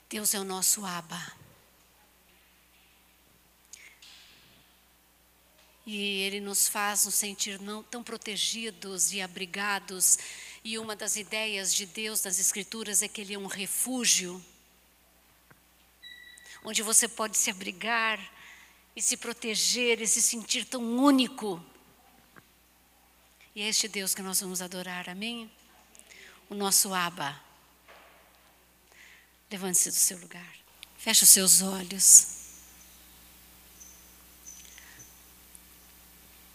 Deus é o nosso Abba. E Ele nos faz nos sentir tão protegidos e abrigados. E uma das ideias de Deus nas Escrituras é que Ele é um refúgio, onde você pode se abrigar e se proteger e se sentir tão único. E é este Deus que nós vamos adorar, amém? O nosso Abba. Levante-se do seu lugar. Feche os seus olhos.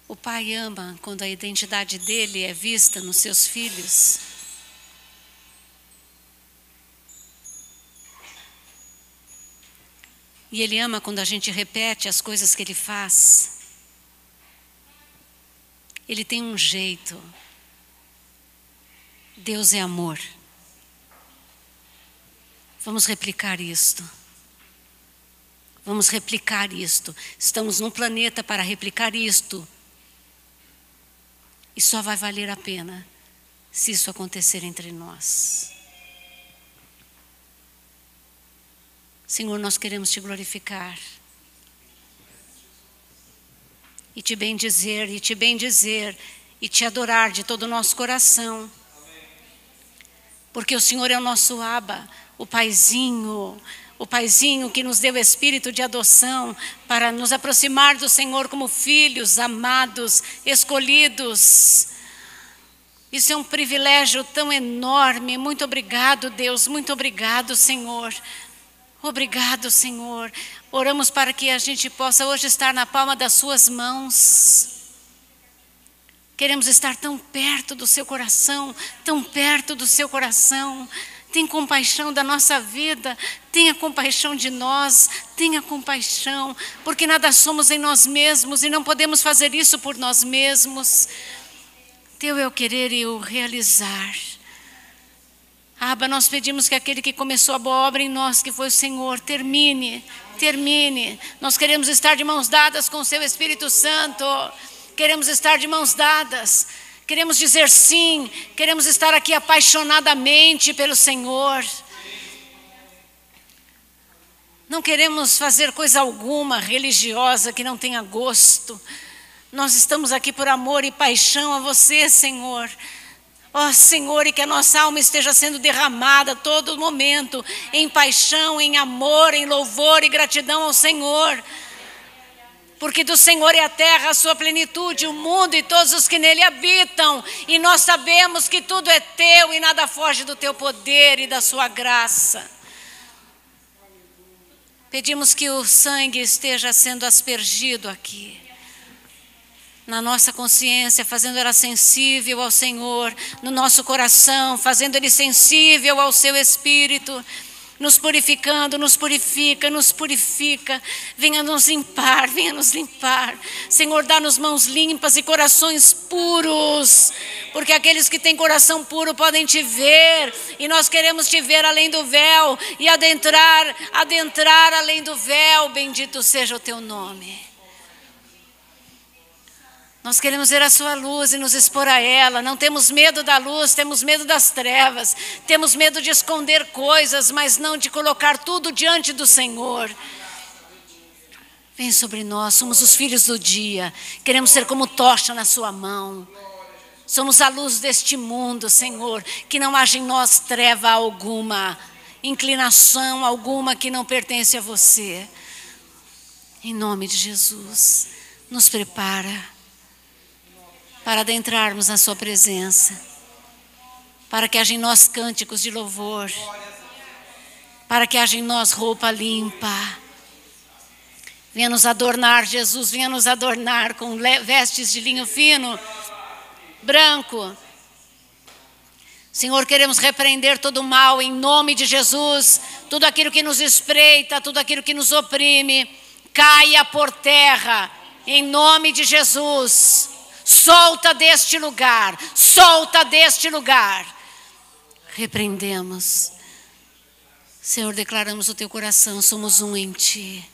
O Pai ama quando a identidade dele é vista nos seus filhos. E Ele ama quando a gente repete as coisas que Ele faz. Ele tem um jeito. Deus é amor. Vamos replicar isto. Vamos replicar isto. Estamos num planeta para replicar isto. E só vai valer a pena se isso acontecer entre nós. Senhor, nós queremos te glorificar. E te bendizer, e te adorar de todo o nosso coração. Porque o Senhor é o nosso Abba, o Paizinho que nos deu o espírito de adoção para nos aproximar do Senhor como filhos amados, escolhidos. Isso é um privilégio tão enorme. Muito obrigado, Deus, muito obrigado, Senhor. Obrigado, Senhor. Oramos para que a gente possa hoje estar na palma das suas mãos. Queremos estar tão perto do seu coração, tão perto do seu coração. Tem compaixão da nossa vida, tenha compaixão de nós, tenha compaixão, porque nada somos em nós mesmos e não podemos fazer isso por nós mesmos. Teu é o querer e o realizar. Abba, nós pedimos que aquele que começou a boa obra em nós, que foi o Senhor, termine. Nós queremos estar de mãos dadas com o seu Espírito Santo. Queremos estar de mãos dadas. Queremos dizer sim. Queremos estar aqui apaixonadamente pelo Senhor. Não queremos fazer coisa alguma religiosa que não tenha gosto. Nós estamos aqui por amor e paixão a você, Senhor. Ó Senhor, e que a nossa alma esteja sendo derramada a todo momento, em paixão, em amor, em louvor e gratidão ao Senhor. Porque do Senhor é a terra, a sua plenitude, o mundo e todos os que nele habitam. E nós sabemos que tudo é teu e nada foge do teu poder e da sua graça. Pedimos que o sangue esteja sendo aspergido aqui, na nossa consciência, fazendo ela sensível ao Senhor, no nosso coração, fazendo ele sensível ao seu Espírito, nos purificando, nos purifica, venha nos limpar, Senhor, dá-nos mãos limpas e corações puros, porque aqueles que têm coração puro podem te ver, e nós queremos te ver além do véu, e adentrar além do véu, bendito seja o teu nome. Nós queremos ver a sua luz e nos expor a ela. Não temos medo da luz, temos medo das trevas. Temos medo de esconder coisas, mas não de colocar tudo diante do Senhor. Vem sobre nós, somos os filhos do dia. Queremos ser como tocha na sua mão. Somos a luz deste mundo, Senhor. Que não haja em nós treva alguma, inclinação alguma que não pertence a você. Em nome de Jesus, nos prepara para adentrarmos na sua presença, para que haja em nós cânticos de louvor, para que haja em nós roupa limpa. Venha nos adornar, Jesus, venha nos adornar com vestes de linho fino, branco. Senhor, queremos repreender todo o mal em nome de Jesus. Tudo aquilo que nos espreita, tudo aquilo que nos oprime, caia por terra em nome de Jesus. Solta deste lugar. Repreendemos. Senhor, declaramos o teu coração, somos um em ti.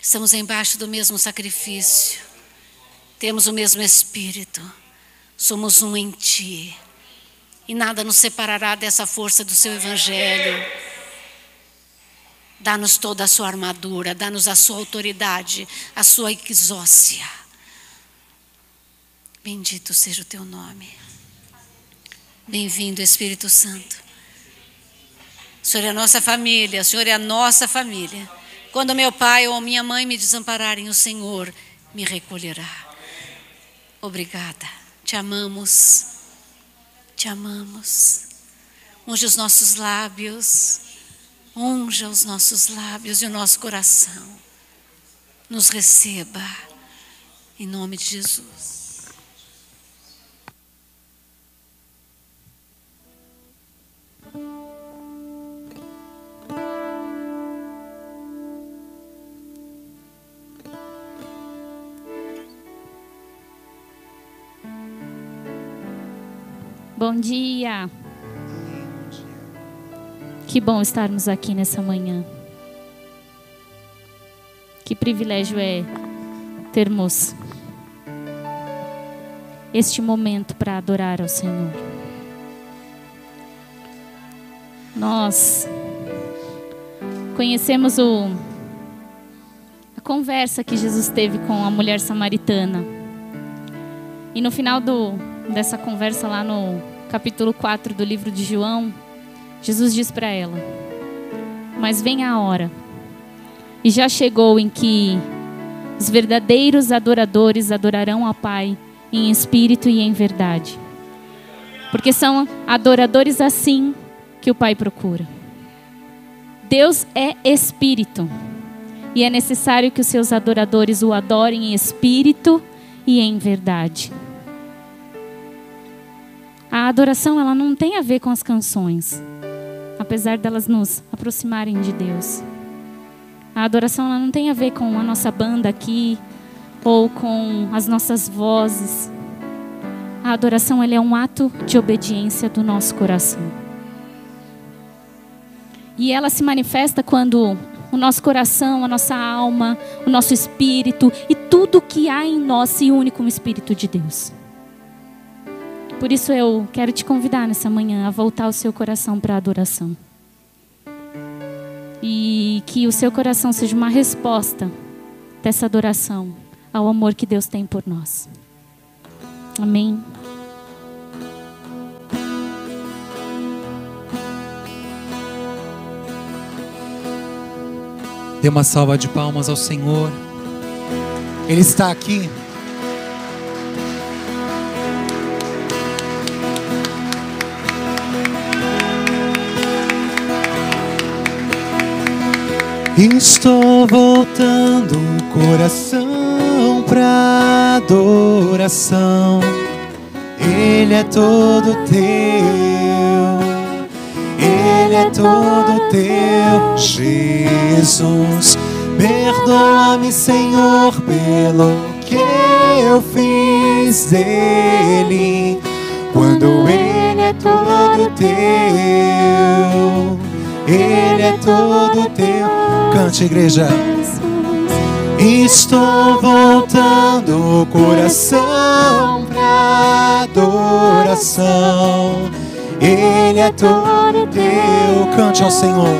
Estamos embaixo do mesmo sacrifício. Temos o mesmo Espírito. Somos um em ti. e nada nos separará dessa força do seu evangelho. Dá-nos toda a sua armadura, dá-nos a sua autoridade, a sua exócia. Bendito seja o teu nome. Bem-vindo, Espírito Santo. O Senhor é a nossa família, o Senhor é a nossa família. Quando meu pai ou minha mãe me desampararem, o Senhor me recolherá. Obrigada, te amamos, te amamos. Unge os nossos lábios, unja os nossos lábios e o nosso coração. Nos receba, em nome de Jesus. Bom dia. Que bom estarmos aqui nessa manhã. Que privilégio é termos este momento para adorar ao Senhor. Nós conhecemos a conversa que Jesus teve com a mulher samaritana. E no final dessa conversa lá no capítulo 4 do livro de João, Jesus diz para ela: mas vem a hora, e já chegou, em que os verdadeiros adoradores adorarão ao Pai em espírito e em verdade. Porque são adoradores assim que o Pai procura. Deus é espírito, e é necessário que os seus adoradores o adorem em espírito e em verdade. A adoração, ela não tem a ver com as canções, apesar delas nos aproximarem de Deus. A adoração, ela não tem a ver com a nossa banda aqui ou com as nossas vozes. A adoração, ela é um ato de obediência do nosso coração. E ela se manifesta quando o nosso coração, a nossa alma, o nosso espírito e tudo que há em nós se une com o Espírito de Deus. Por isso eu quero te convidar nessa manhã a voltar o seu coração para a adoração. E que o seu coração seja uma resposta dessa adoração ao amor que Deus tem por nós. Amém. Dê uma salva de palmas ao Senhor. Ele está aqui. Estou voltando o coração pra adoração. Ele é todo teu, Ele é todo teu, Jesus. Perdoa-me, Senhor, pelo que eu fiz dele, quando Ele é todo teu, Ele é todo teu. Cante, igreja. Estou voltando o coração pra adoração. Ele é todo teu. Cante ao Senhor.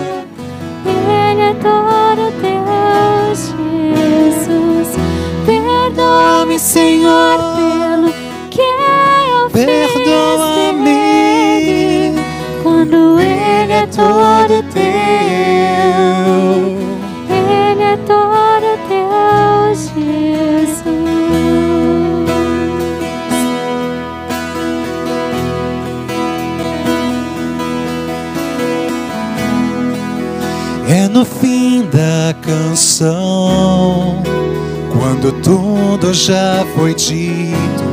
Ele é todo teu, Jesus. Perdoa-me, Senhor, pelo que eu fiz dele, quando Ele é todo teu. Ele é todo teu, Jesus. É no fim da canção, quando tudo já foi dito,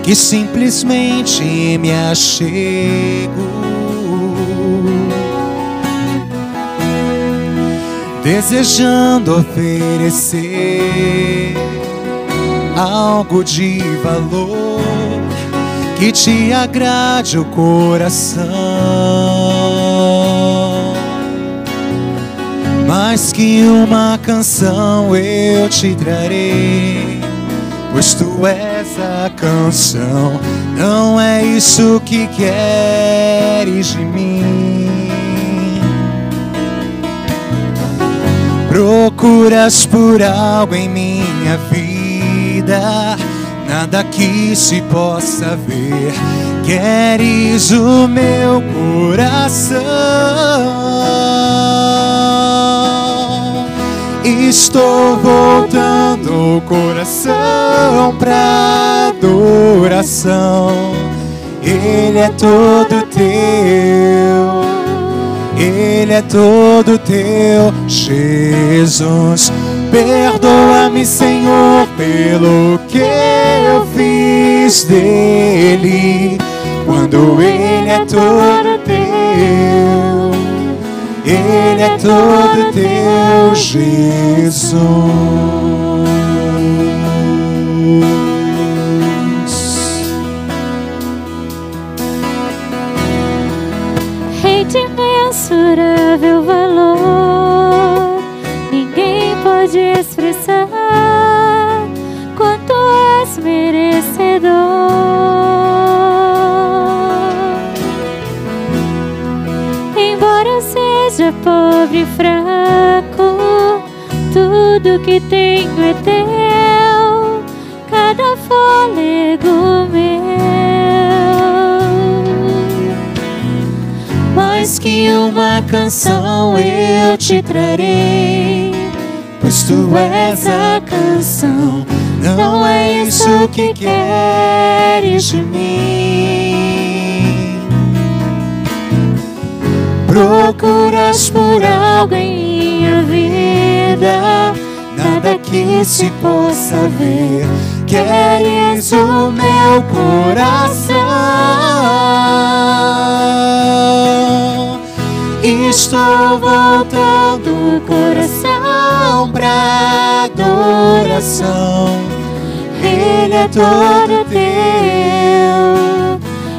que simplesmente me achego, desejando oferecer algo de valor que te agrade o coração. Mais que uma canção eu te trarei, pois tu és a canção. Não é isso que queres de mim. Procuras por algo em minha vida, nada que se possa ver. Queres o meu coração. Estou voltando o coração pra adoração. Ele é todo teu, Ele é todo teu, Jesus. Perdoa-me, Senhor, pelo que eu fiz dele. Quando Ele é todo teu, Ele é todo teu, Jesus. Rei de imensurável valor, ninguém pode expressar quanto és merecedor. Embora eu seja pobre e fraco, tudo que tenho é teu, cada fôlego meu. Mais que uma canção eu te trarei, pois tu és a canção. Não é isso que queres de mim. Procuras por algo em minha vida, nada que se possa ver. Queres o meu coração. Estou voltando o coração pra adoração. Ele é todo teu,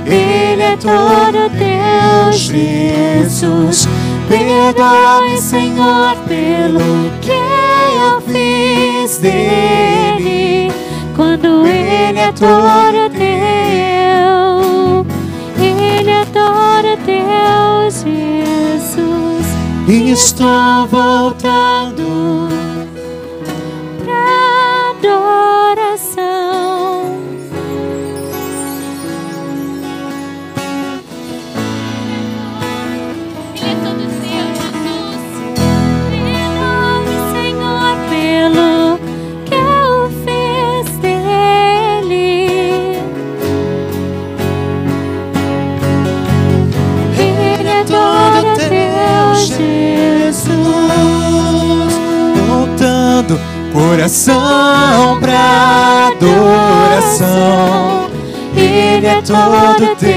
Ele é todo teu, Jesus. Perdoa-me, Senhor, pelo que eu fiz dele. Quando Ele é todo teu, Ele é todo teu, Jesus. Estou voltando pra adoração. Ele é todo teu, Jesus. Perdoa-me, Senhor, pelo que eu fiz dele. Ele é todo teu, Jesus. Voltando coração pra adoração. Ele é todo teu,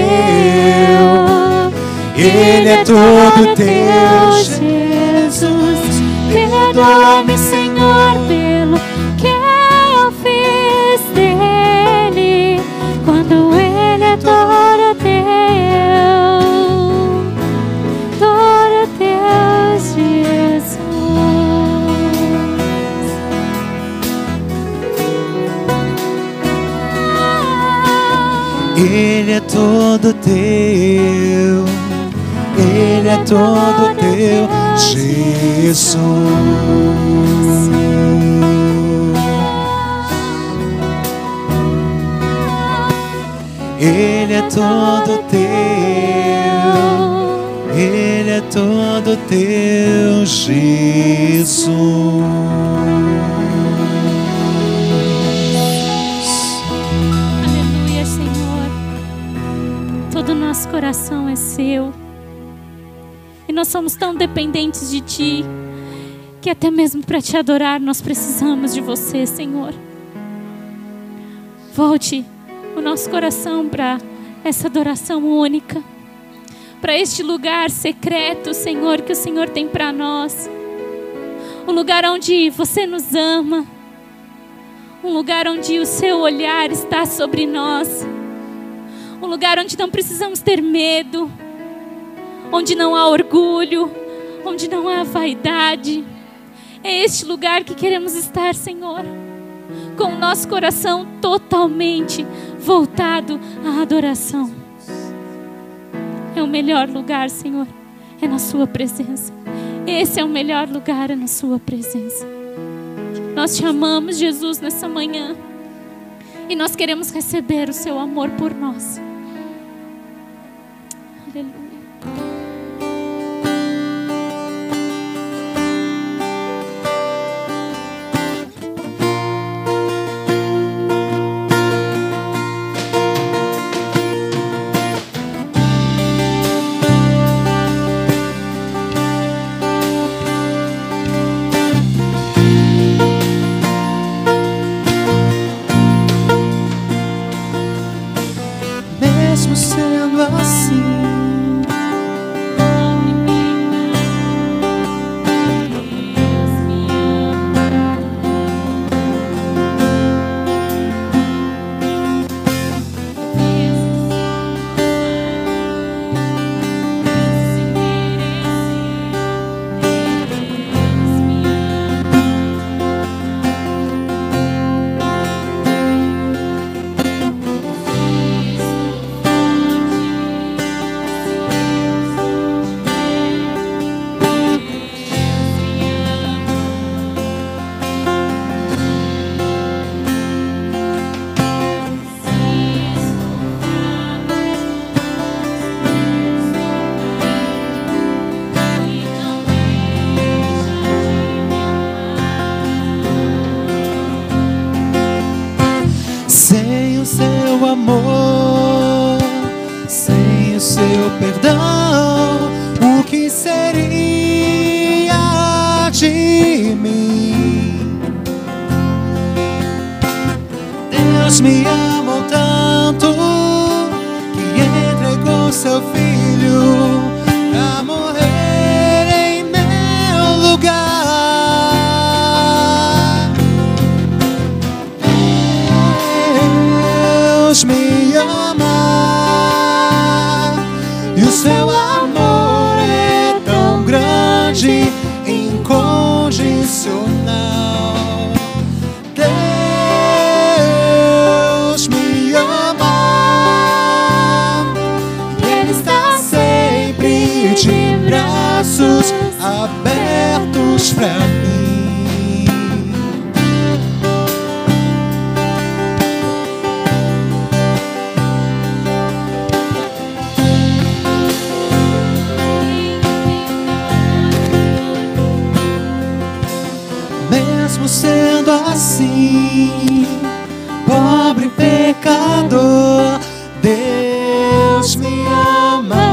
Ele é todo teu, Jesus. Perdoa-me, Senhor, pelo que eu fiz dele. Quando Ele é todo teu, Jesus. Ele é todo teu, Ele é todo teu, Jesus. Ele é todo teu, Ele é todo teu, Jesus. Aleluia, Senhor. Todo nosso coração é seu. E nós somos tão dependentes de Ti, que até mesmo para Te adorar nós precisamos de Você, Senhor. Volte o nosso coração para essa adoração única, para este lugar secreto, Senhor, que o Senhor tem para nós. Um lugar onde Você nos ama, um lugar onde o Seu olhar está sobre nós, um lugar onde não precisamos ter medo, onde não há orgulho, onde não há vaidade. É este lugar que queremos estar, Senhor. com o nosso coração totalmente voltado à adoração. É o melhor lugar, Senhor, é na sua presença. Esse é o melhor lugar, é na sua presença. Nós te amamos, Jesus, nessa manhã. E nós queremos receber o seu amor por nós. Aleluia. Mesmo sendo assim, sem o seu amor, sem o seu perdão, o que seria de mim? Deus me amou tanto que entregou seu filho a morrer em meu lugar. Deus me ama e o seu amor é tão grande, incondicional. Deus me ama e Ele está sempre de braços abertos pra mim. Mesmo sendo assim, pobre pecador, Deus me ama.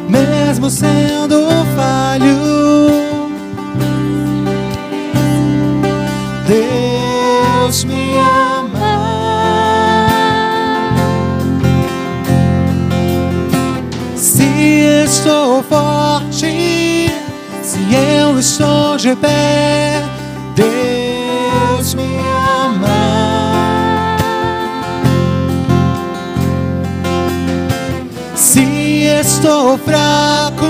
Mesmo sendo falho, Deus me ama. Se estou forte, se eu estou de pé, Deus me ama. Se estou fraco,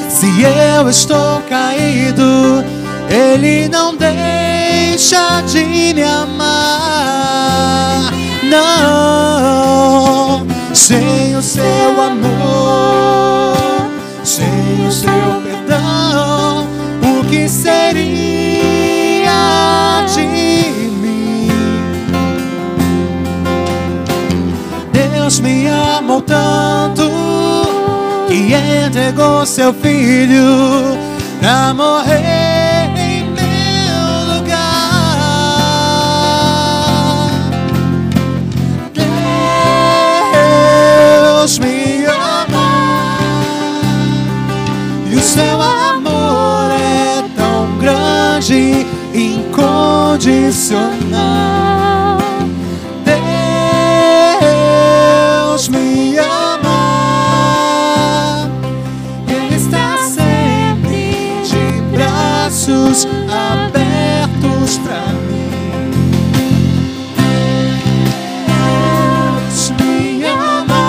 se eu estou caído, Ele não deixa de me amar. Não, sem o seu amor, sem o seu perdão, o que seria de mim? Deus me amou tanto que entregou seu filho pra morrer em meu lugar. Deus me ama e o seu amor é tão grande, incondicional. Deus me ama, Ele está sempre de braços abertos pra mim. Deus me ama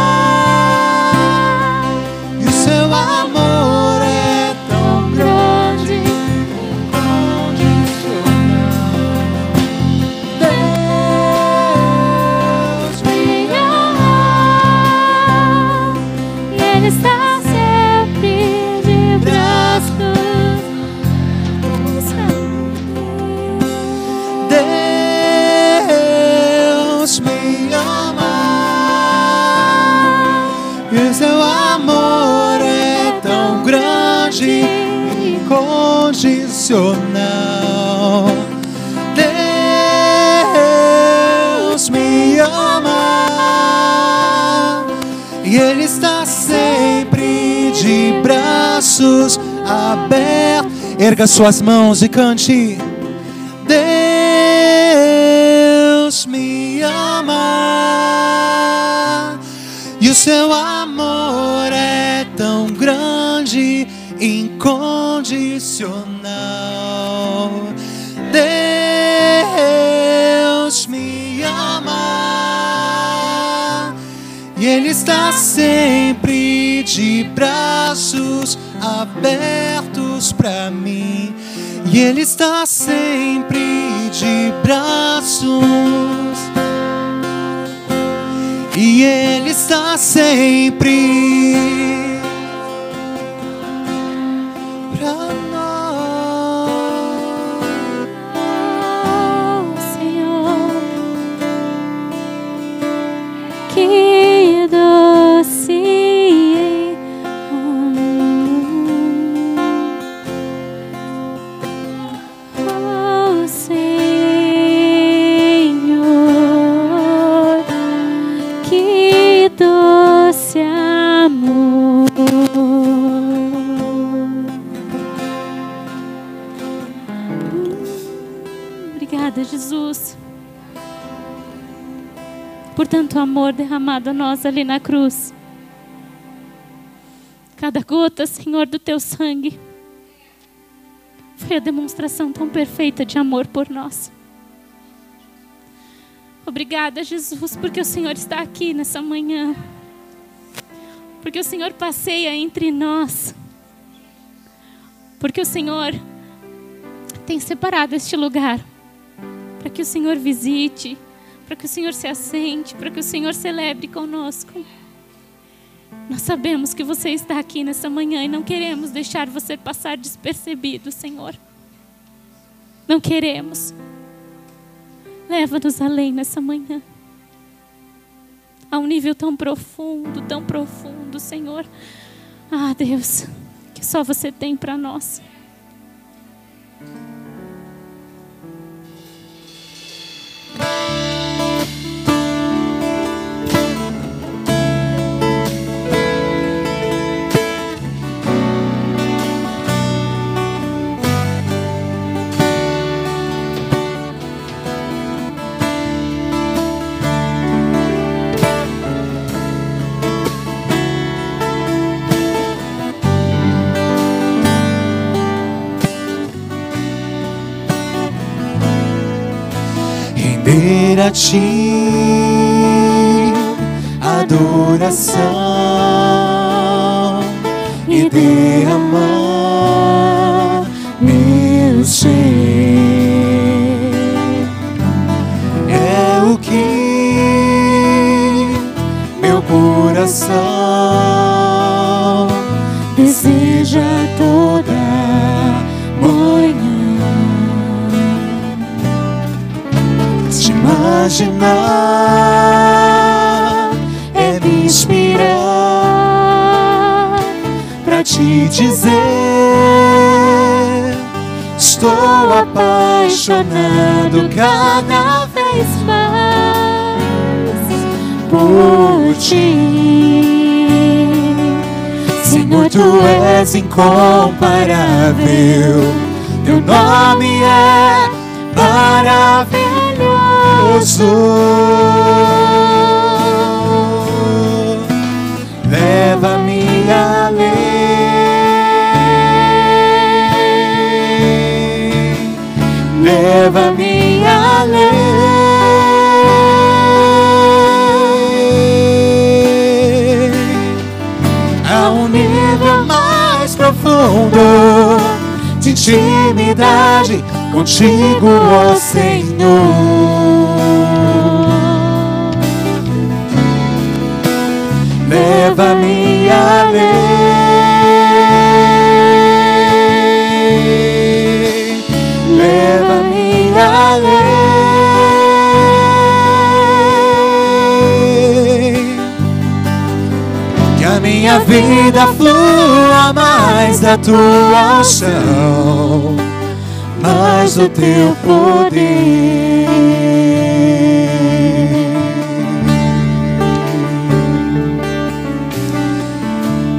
e o seu amor é tão grande, incondicional. Deus me ama e Ele está sempre de braços abertos. Erga suas mãos e cante. Deus me ama e o seu amor é tão grande, incondicional. Deus me ama e Ele está sempre de braços abertos para mim. E Ele está sempre de braços, e Ele está sempre pra nós. Oh, Senhor, que doce Jesus, por tanto amor derramado a nós ali na cruz. Cada gota, Senhor, do teu sangue foi a demonstração tão perfeita de amor por nós. Obrigada, Jesus, porque o Senhor está aqui nessa manhã, porque o Senhor passeia entre nós, porque o Senhor tem separado este lugar para que o Senhor visite, para que o Senhor se assente, para que o Senhor celebre conosco. Nós sabemos que você está aqui nessa manhã e não queremos deixar você passar despercebido, Senhor. Não queremos. Leva-nos além nessa manhã, a um nível tão profundo, Senhor. Ah, Deus, que só você tem para nós. Render a ti adoração e derramar meu ser é o que meu coração deseja toda manhã. Imaginar é me inspirar pra te dizer: estou apaixonado cada vez mais por ti. Senhor, tu és incomparável, teu nome é maravilhoso. Leva-me além, leva-me além, a um nível mais profundo de intimidade contigo, ó Senhor. Leva-me além, leva-me além, que a minha vida flua mais da tua unção, mais do teu poder.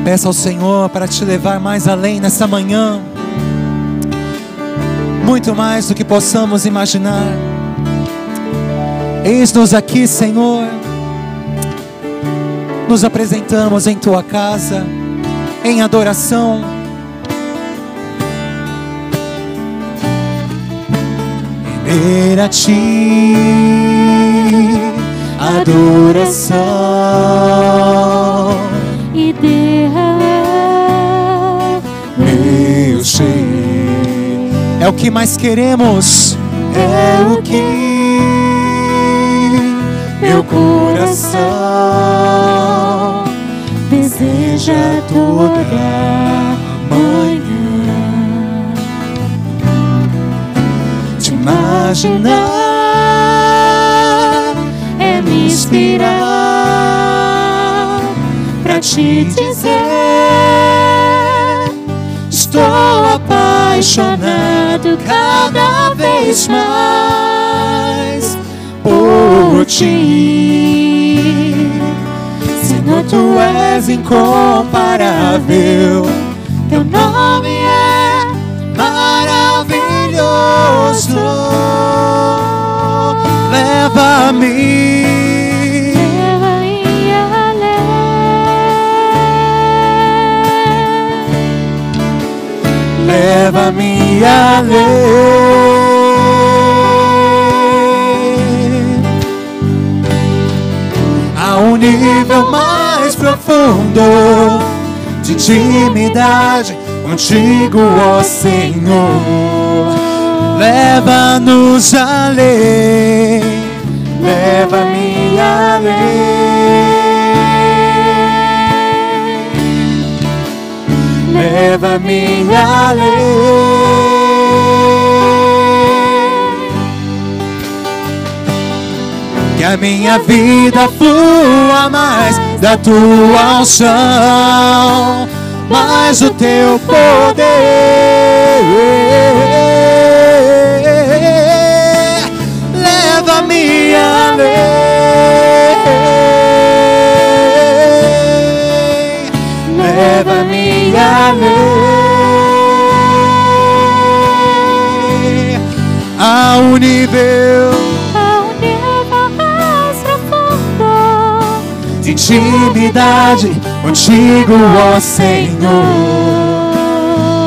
Peça ao Senhor para te levar mais além nessa manhã, muito mais do que possamos imaginar. Eis-nos aqui, Senhor, nos apresentamos em tua casa, em adoração. Render a ti adoração e derramar meu ser. É o que mais queremos, é o que meu coração deseja toda manhã. Te imaginar é me inspirar pra te dizer: estou apaixonado cada vez mais por ti. Senhor, tu és incomparável, teu nome é maravilhoso. Leva-me, leva-me além, a um nível mais profundo de intimidade contigo, ó Senhor. Leva-nos além, leva-me além, leva-me além. Que a minha vida flua mais da tua unção, mais do teu poder. Leva-me além, leva-me além, a um nível mais profundo de intimidade contigo, ó Senhor.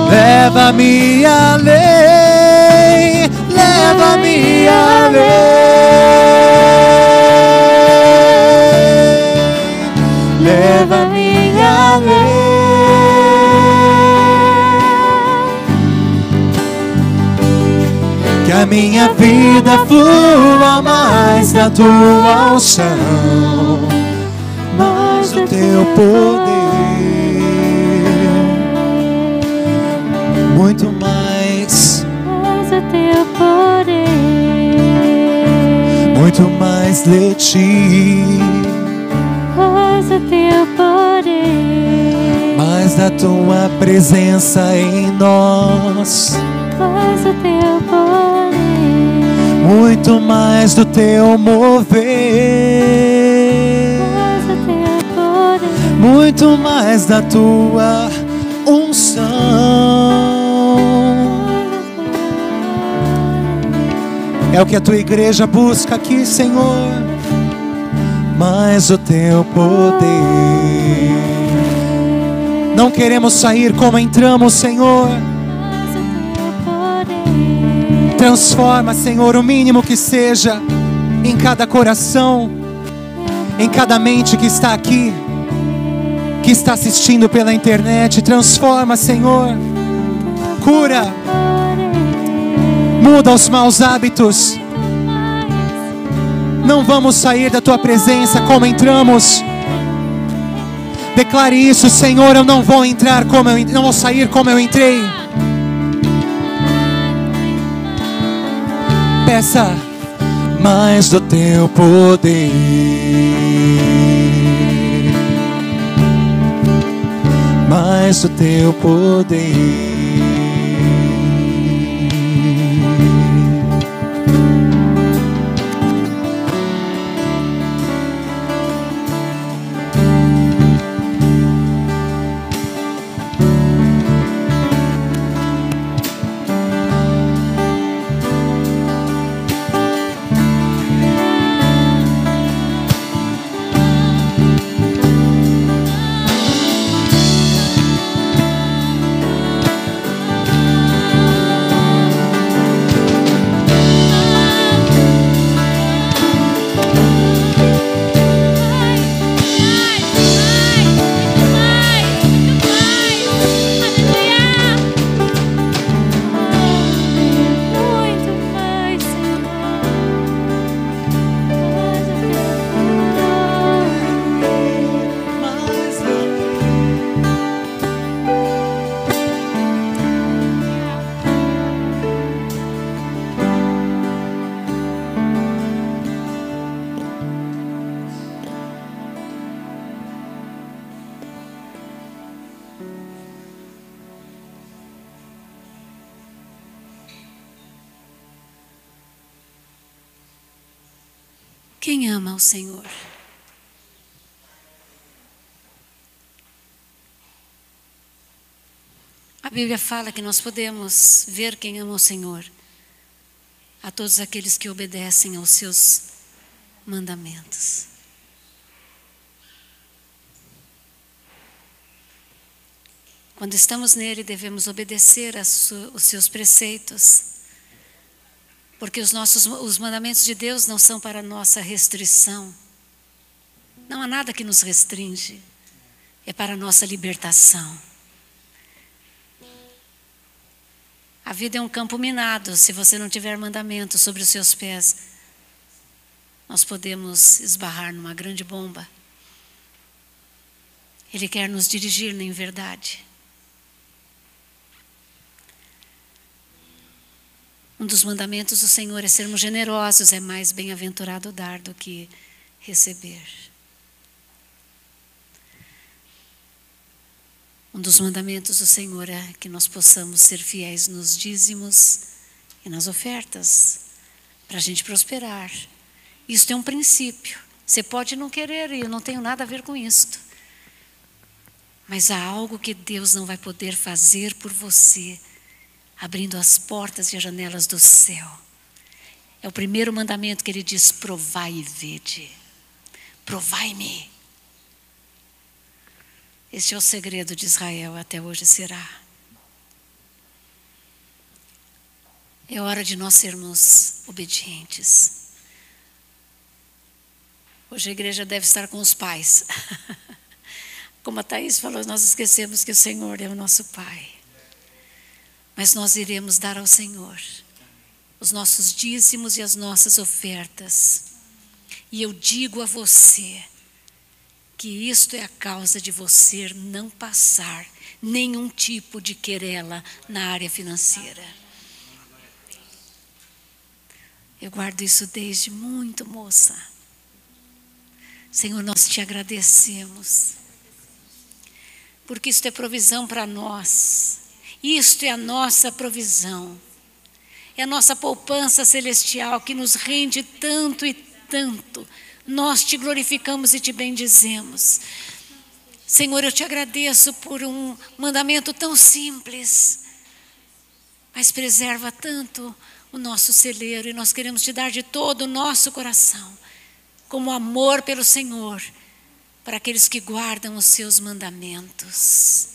Leva-me além, leva-me além, leva-me além. Que a minha vida flua mais da tua unção, mais do teu poder, muito mais, mais o teu poder, muito mais de ti, mais o teu poder, mais da tua presença em nós, mais o teu poder, muito mais do teu mover, mais o teu poder, muito mais da tua unção. É o que a tua igreja busca aqui, Senhor. Mais o teu poder. Não queremos sair como entramos, Senhor. mais o teu poder, Transforma, Senhor, o mínimo que seja em cada coração, em cada mente que está aqui, que está assistindo pela internet. Transforma, Senhor. Cura. Muda os maus hábitos. Não vamos sair da tua presença como entramos. Declare isso, Senhor. Eu não vou entrar como não vou sair como eu entrei. Peça mais do teu poder, mais do teu poder. Quem ama o Senhor? A Bíblia fala que nós podemos ver quem ama o Senhor a todos aqueles que obedecem aos seus mandamentos. Quando estamos nele, devemos obedecer os seus preceitos, porque os mandamentos de Deus não são para nossa restrição. Não há nada que nos restringe, é para nossa libertação. A vida é um campo minado. Se você não tiver mandamento sobre os seus pés, nós podemos esbarrar numa grande bomba. Ele quer nos dirigir em verdade. Um dos mandamentos do Senhor é sermos generosos. É mais bem-aventurado dar do que receber. Um dos mandamentos do Senhor é que nós possamos ser fiéis nos dízimos e nas ofertas, para a gente prosperar. Isto é um princípio. Você pode não querer, e eu não tenho nada a ver com isto. Mas há algo que Deus não vai poder fazer por você, abrindo as portas e as janelas do céu. É o primeiro mandamento que ele diz: provai e vede. Provai-me. Este é o segredo de Israel, até hoje será. É hora de nós sermos obedientes. Hoje a igreja deve estar com os pais. Como a Thaís falou, nós esquecemos que o Senhor é o nosso Pai. Mas nós iremos dar ao Senhor os nossos dízimos e as nossas ofertas. E eu digo a você que isto é a causa de você não passar nenhum tipo de querela na área financeira. Eu guardo isso desde muito moça. Senhor, nós te agradecemos, porque isto é provisão para nós. Isto é a nossa provisão. É a nossa poupança celestial que nos rende tanto e tanto. Nós te glorificamos e te bendizemos. Senhor, eu te agradeço por um mandamento tão simples, mas preserva tanto o nosso celeiro, e nós queremos te dar de todo o nosso coração, como amor pelo Senhor, para aqueles que guardam os seus mandamentos.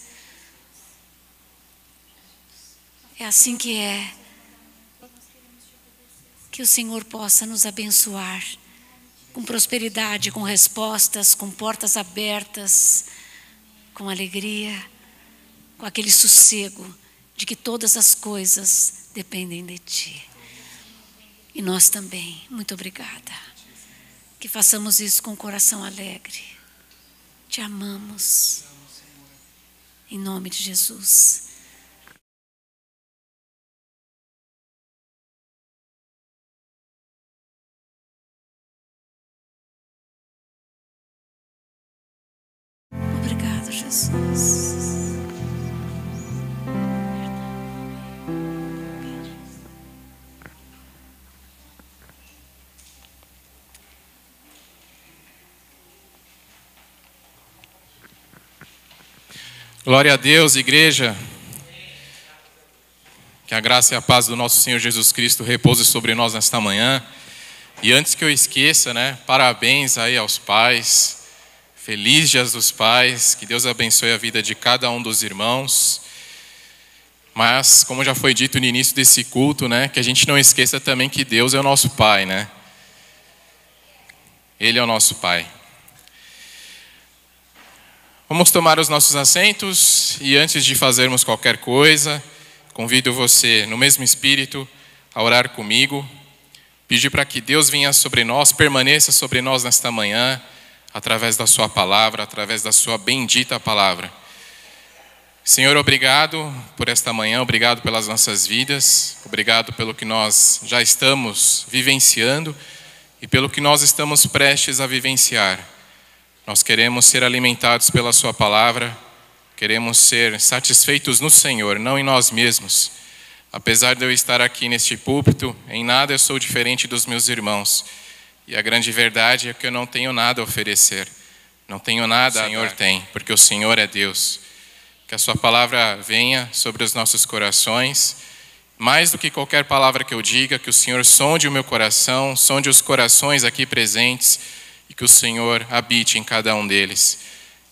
É assim que é. Que o Senhor possa nos abençoar com prosperidade, com respostas, com portas abertas, com alegria, com aquele sossego de que todas as coisas dependem de Ti. E nós também, muito obrigada. Que façamos isso com o coração alegre. Te amamos. Em nome de Jesus. Obrigado, Jesus. Glória a Deus, igreja. Que a graça e a paz do nosso Senhor Jesus Cristo repouse sobre nós nesta manhã. E antes que eu esqueça, parabéns aí aos pais. Feliz Dia dos Pais, que Deus abençoe a vida de cada um dos irmãos. Mas, como já foi dito no início desse culto, que a gente não esqueça também que Deus é o nosso Pai, Ele é o nosso Pai. Vamos tomar os nossos assentos e antes de fazermos qualquer coisa, convido você, no mesmo espírito, a orar comigo. Pedir para que Deus venha sobre nós, permaneça sobre nós nesta manhã, através da sua palavra, através da sua bendita palavra. Senhor, obrigado por esta manhã, obrigado pelas nossas vidas, obrigado pelo que nós já estamos vivenciando e pelo que nós estamos prestes a vivenciar. Nós queremos ser alimentados pela sua palavra, queremos ser satisfeitos no Senhor, não em nós mesmos. Apesar de eu estar aqui neste púlpito, em nada eu sou diferente dos meus irmãos. E a grande verdade é que eu não tenho nada a oferecer. Não tenho nada, o Senhor tem, porque o Senhor é Deus. Que a sua palavra venha sobre os nossos corações. Mais do que qualquer palavra que eu diga, que o Senhor sonde o meu coração, sonde os corações aqui presentes e que o Senhor habite em cada um deles.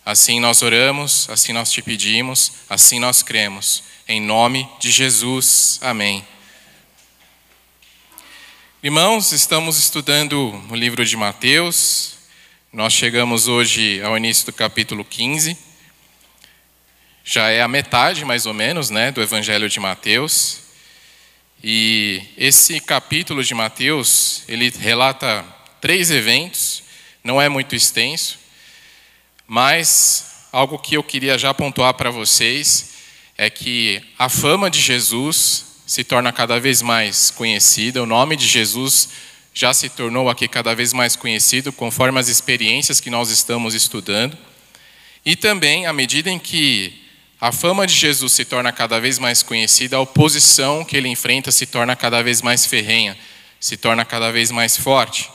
Assim nós oramos, assim nós te pedimos, assim nós cremos. Em nome de Jesus. Amém. Irmãos, estamos estudando o livro de Mateus. Nós chegamos hoje ao início do capítulo 15. Já é a metade, mais ou menos, do Evangelho de Mateus. E esse capítulo de Mateus, ele relata 3 eventos, não é muito extenso, mas algo que eu queria já pontuar para vocês é que a fama de Jesus se torna cada vez mais conhecida, o nome de Jesus já se tornou aqui cada vez mais conhecido conforme as experiências que nós estamos estudando. E também, à medida em que a fama de Jesus se torna cada vez mais conhecida, a oposição que ele enfrenta se torna cada vez mais ferrenha, se torna cada vez mais forte.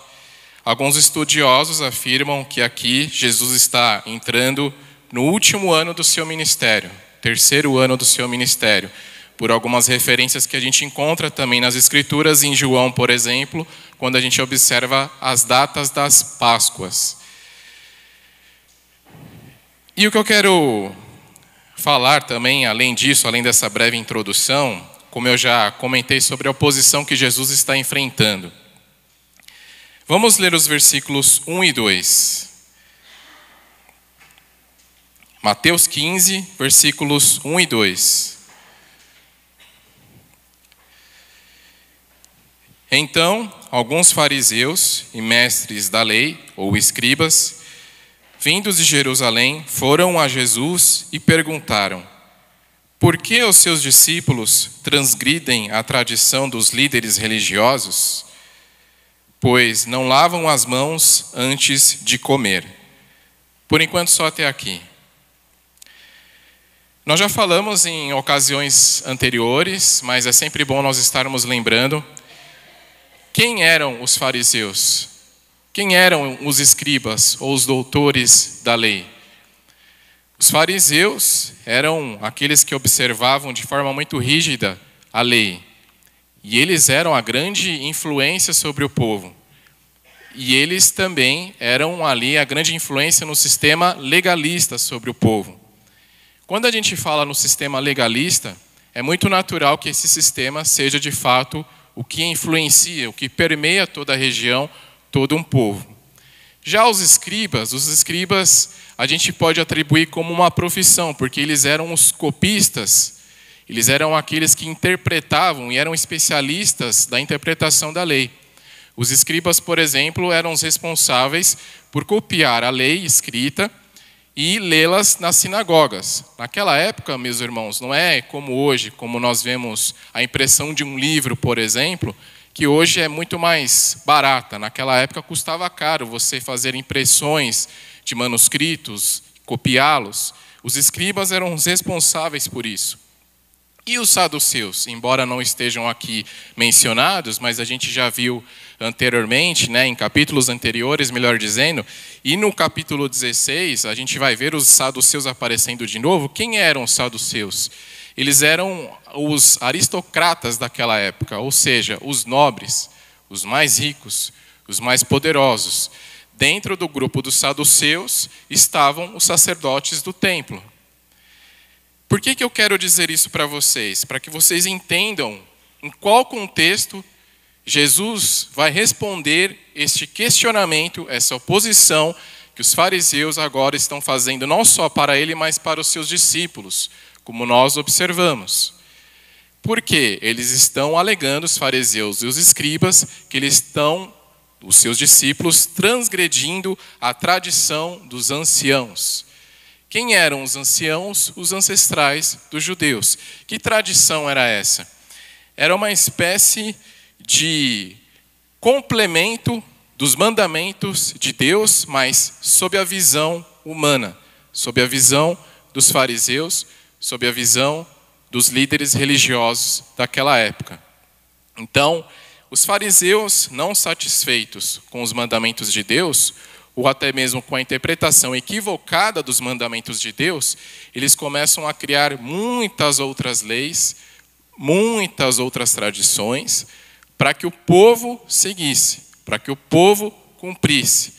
Alguns estudiosos afirmam que aqui Jesus está entrando no último ano do seu ministério, 3º ano do seu ministério, por algumas referências que a gente encontra também nas Escrituras, em João, por exemplo, quando a gente observa as datas das Páscoas. E o que eu quero falar também, além disso, além dessa breve introdução, como eu já comentei sobre a oposição que Jesus está enfrentando. Vamos ler os versículos 1 e 2. Mateus 15, versículos 1 e 2. Então, alguns fariseus e mestres da lei, ou escribas, vindos de Jerusalém, foram a Jesus e perguntaram: por que os seus discípulos transgridem a tradição dos líderes religiosos? Pois não lavam as mãos antes de comer. Por enquanto, só até aqui. Nós já falamos em ocasiões anteriores, mas é sempre bom nós estarmos lembrando quem eram os fariseus, quem eram os escribas ou os doutores da lei. Os fariseus eram aqueles que observavam de forma muito rígida a lei. E eles eram a grande influência sobre o povo. E eles também eram ali a grande influência no sistema legalista sobre o povo. Quando a gente fala no sistema legalista, é muito natural que esse sistema seja de fato o que influencia, o que permeia toda a região, todo um povo. Já os escribas a gente pode atribuir como uma profissão, porque eles eram os copistas, eles eram aqueles que interpretavam e eram especialistas da interpretação da lei. Os escribas, por exemplo, eram os responsáveis por copiar a lei escrita e lê-las nas sinagogas. Naquela época, meus irmãos, não é como hoje, como nós vemos a impressão de um livro, por exemplo, que hoje é muito mais barata. Naquela época custava caro você fazer impressões de manuscritos, copiá-los. Os escribas eram os responsáveis por isso. E os saduceus, embora não estejam aqui mencionados, mas a gente já viu anteriormente, em capítulos anteriores, melhor dizendo, e no capítulo 16, a gente vai ver os saduceus aparecendo de novo. Quem eram os saduceus? Eles eram os aristocratas daquela época, ou seja, os nobres, os mais ricos, os mais poderosos. Dentro do grupo dos saduceus estavam os sacerdotes do templo. Por que eu quero dizer isso para vocês? Para que vocês entendam em qual contexto Jesus vai responder este questionamento, essa oposição que os fariseus agora estão fazendo, não só para ele, mas para os seus discípulos, como nós observamos. Porque eles estão alegando, os fariseus e os escribas, que eles estão, os seus discípulos, transgredindo a tradição dos anciãos. Quem eram os anciãos? Os ancestrais dos judeus. Que tradição era essa? Era uma espécie de complemento dos mandamentos de Deus, mas sob a visão humana, sob a visão dos fariseus, sob a visão dos líderes religiosos daquela época. Então, os fariseus, não satisfeitos com os mandamentos de Deus, ou até mesmo com a interpretação equivocada dos mandamentos de Deus, eles começam a criar muitas outras leis, muitas outras tradições, para que o povo seguisse, para que o povo cumprisse.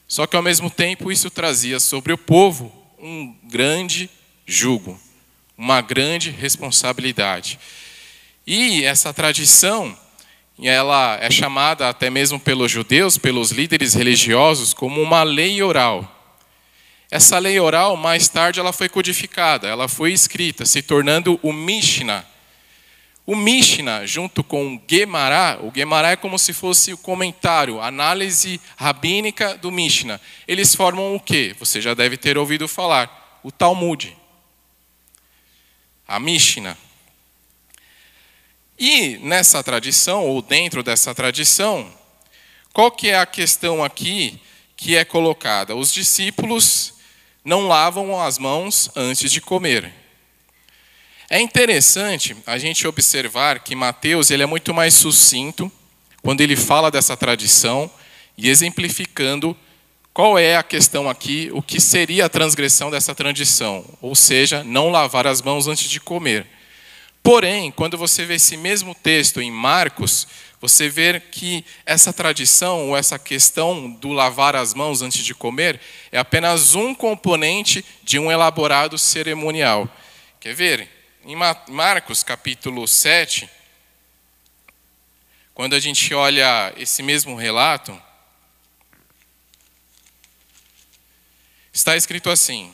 Só que ao mesmo tempo isso trazia sobre o povo um grande jugo, uma grande responsabilidade. E essa tradição, ela é chamada até mesmo pelos judeus, pelos líderes religiosos, como uma lei oral. Essa lei oral, mais tarde, ela foi codificada, ela foi escrita, se tornando o Mishnah. O Mishnah, junto com o Guemará é como se fosse o comentário, a análise rabínica do Mishnah. Eles formam o quê? Você já deve ter ouvido falar, o Talmud. A Mishnah. E nessa tradição, ou dentro dessa tradição, qual que é a questão aqui que é colocada? Os discípulos não lavam as mãos antes de comer. É interessante a gente observar que Mateus ele é muito mais sucinto quando ele fala dessa tradição e exemplificando qual é a questão aqui, o que seria a transgressão dessa tradição, ou seja, não lavar as mãos antes de comer. Porém, quando você vê esse mesmo texto em Marcos, você vê que essa tradição ou essa questão do lavar as mãos antes de comer é apenas um componente de um elaborado cerimonial. Quer ver? Em Marcos capítulo 7, quando a gente olha esse mesmo relato, está escrito assim: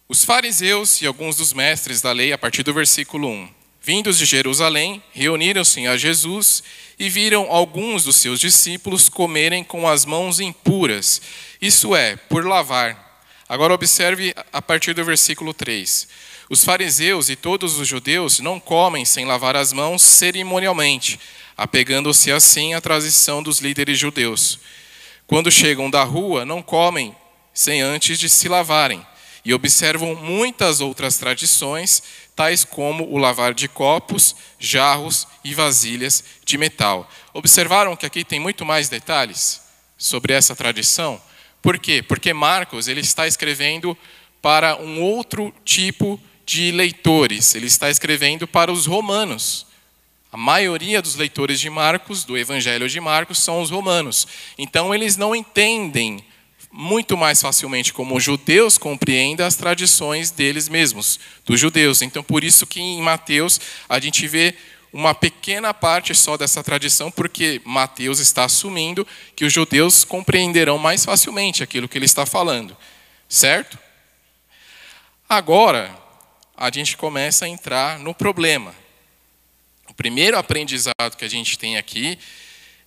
os fariseus e alguns dos mestres da lei, a partir do versículo 1, vindos de Jerusalém, reuniram-se a Jesus e viram alguns dos seus discípulos comerem com as mãos impuras, isso é, por lavar. Agora observe a partir do versículo 3. Os fariseus e todos os judeus não comem sem lavar as mãos cerimonialmente, apegando-se assim à tradição dos líderes judeus. Quando chegam da rua, não comem sem antes de se lavarem. E observam muitas outras tradições, tais como o lavar de copos, jarros e vasilhas de metal. Observaram que aqui tem muito mais detalhes sobre essa tradição? Por quê? Porque Marcos ele está escrevendo para um outro tipo de leitores. Ele está escrevendo para os romanos. A maioria dos leitores de Marcos, do Evangelho de Marcos, são os romanos. Então eles não entendem muito mais facilmente como os judeus compreendem as tradições deles mesmos, dos judeus. Então, por isso que em Mateus a gente vê uma pequena parte só dessa tradição, porque Mateus está assumindo que os judeus compreenderão mais facilmente aquilo que ele está falando. Certo? Agora, a gente começa a entrar no problema. O primeiro aprendizado que a gente tem aqui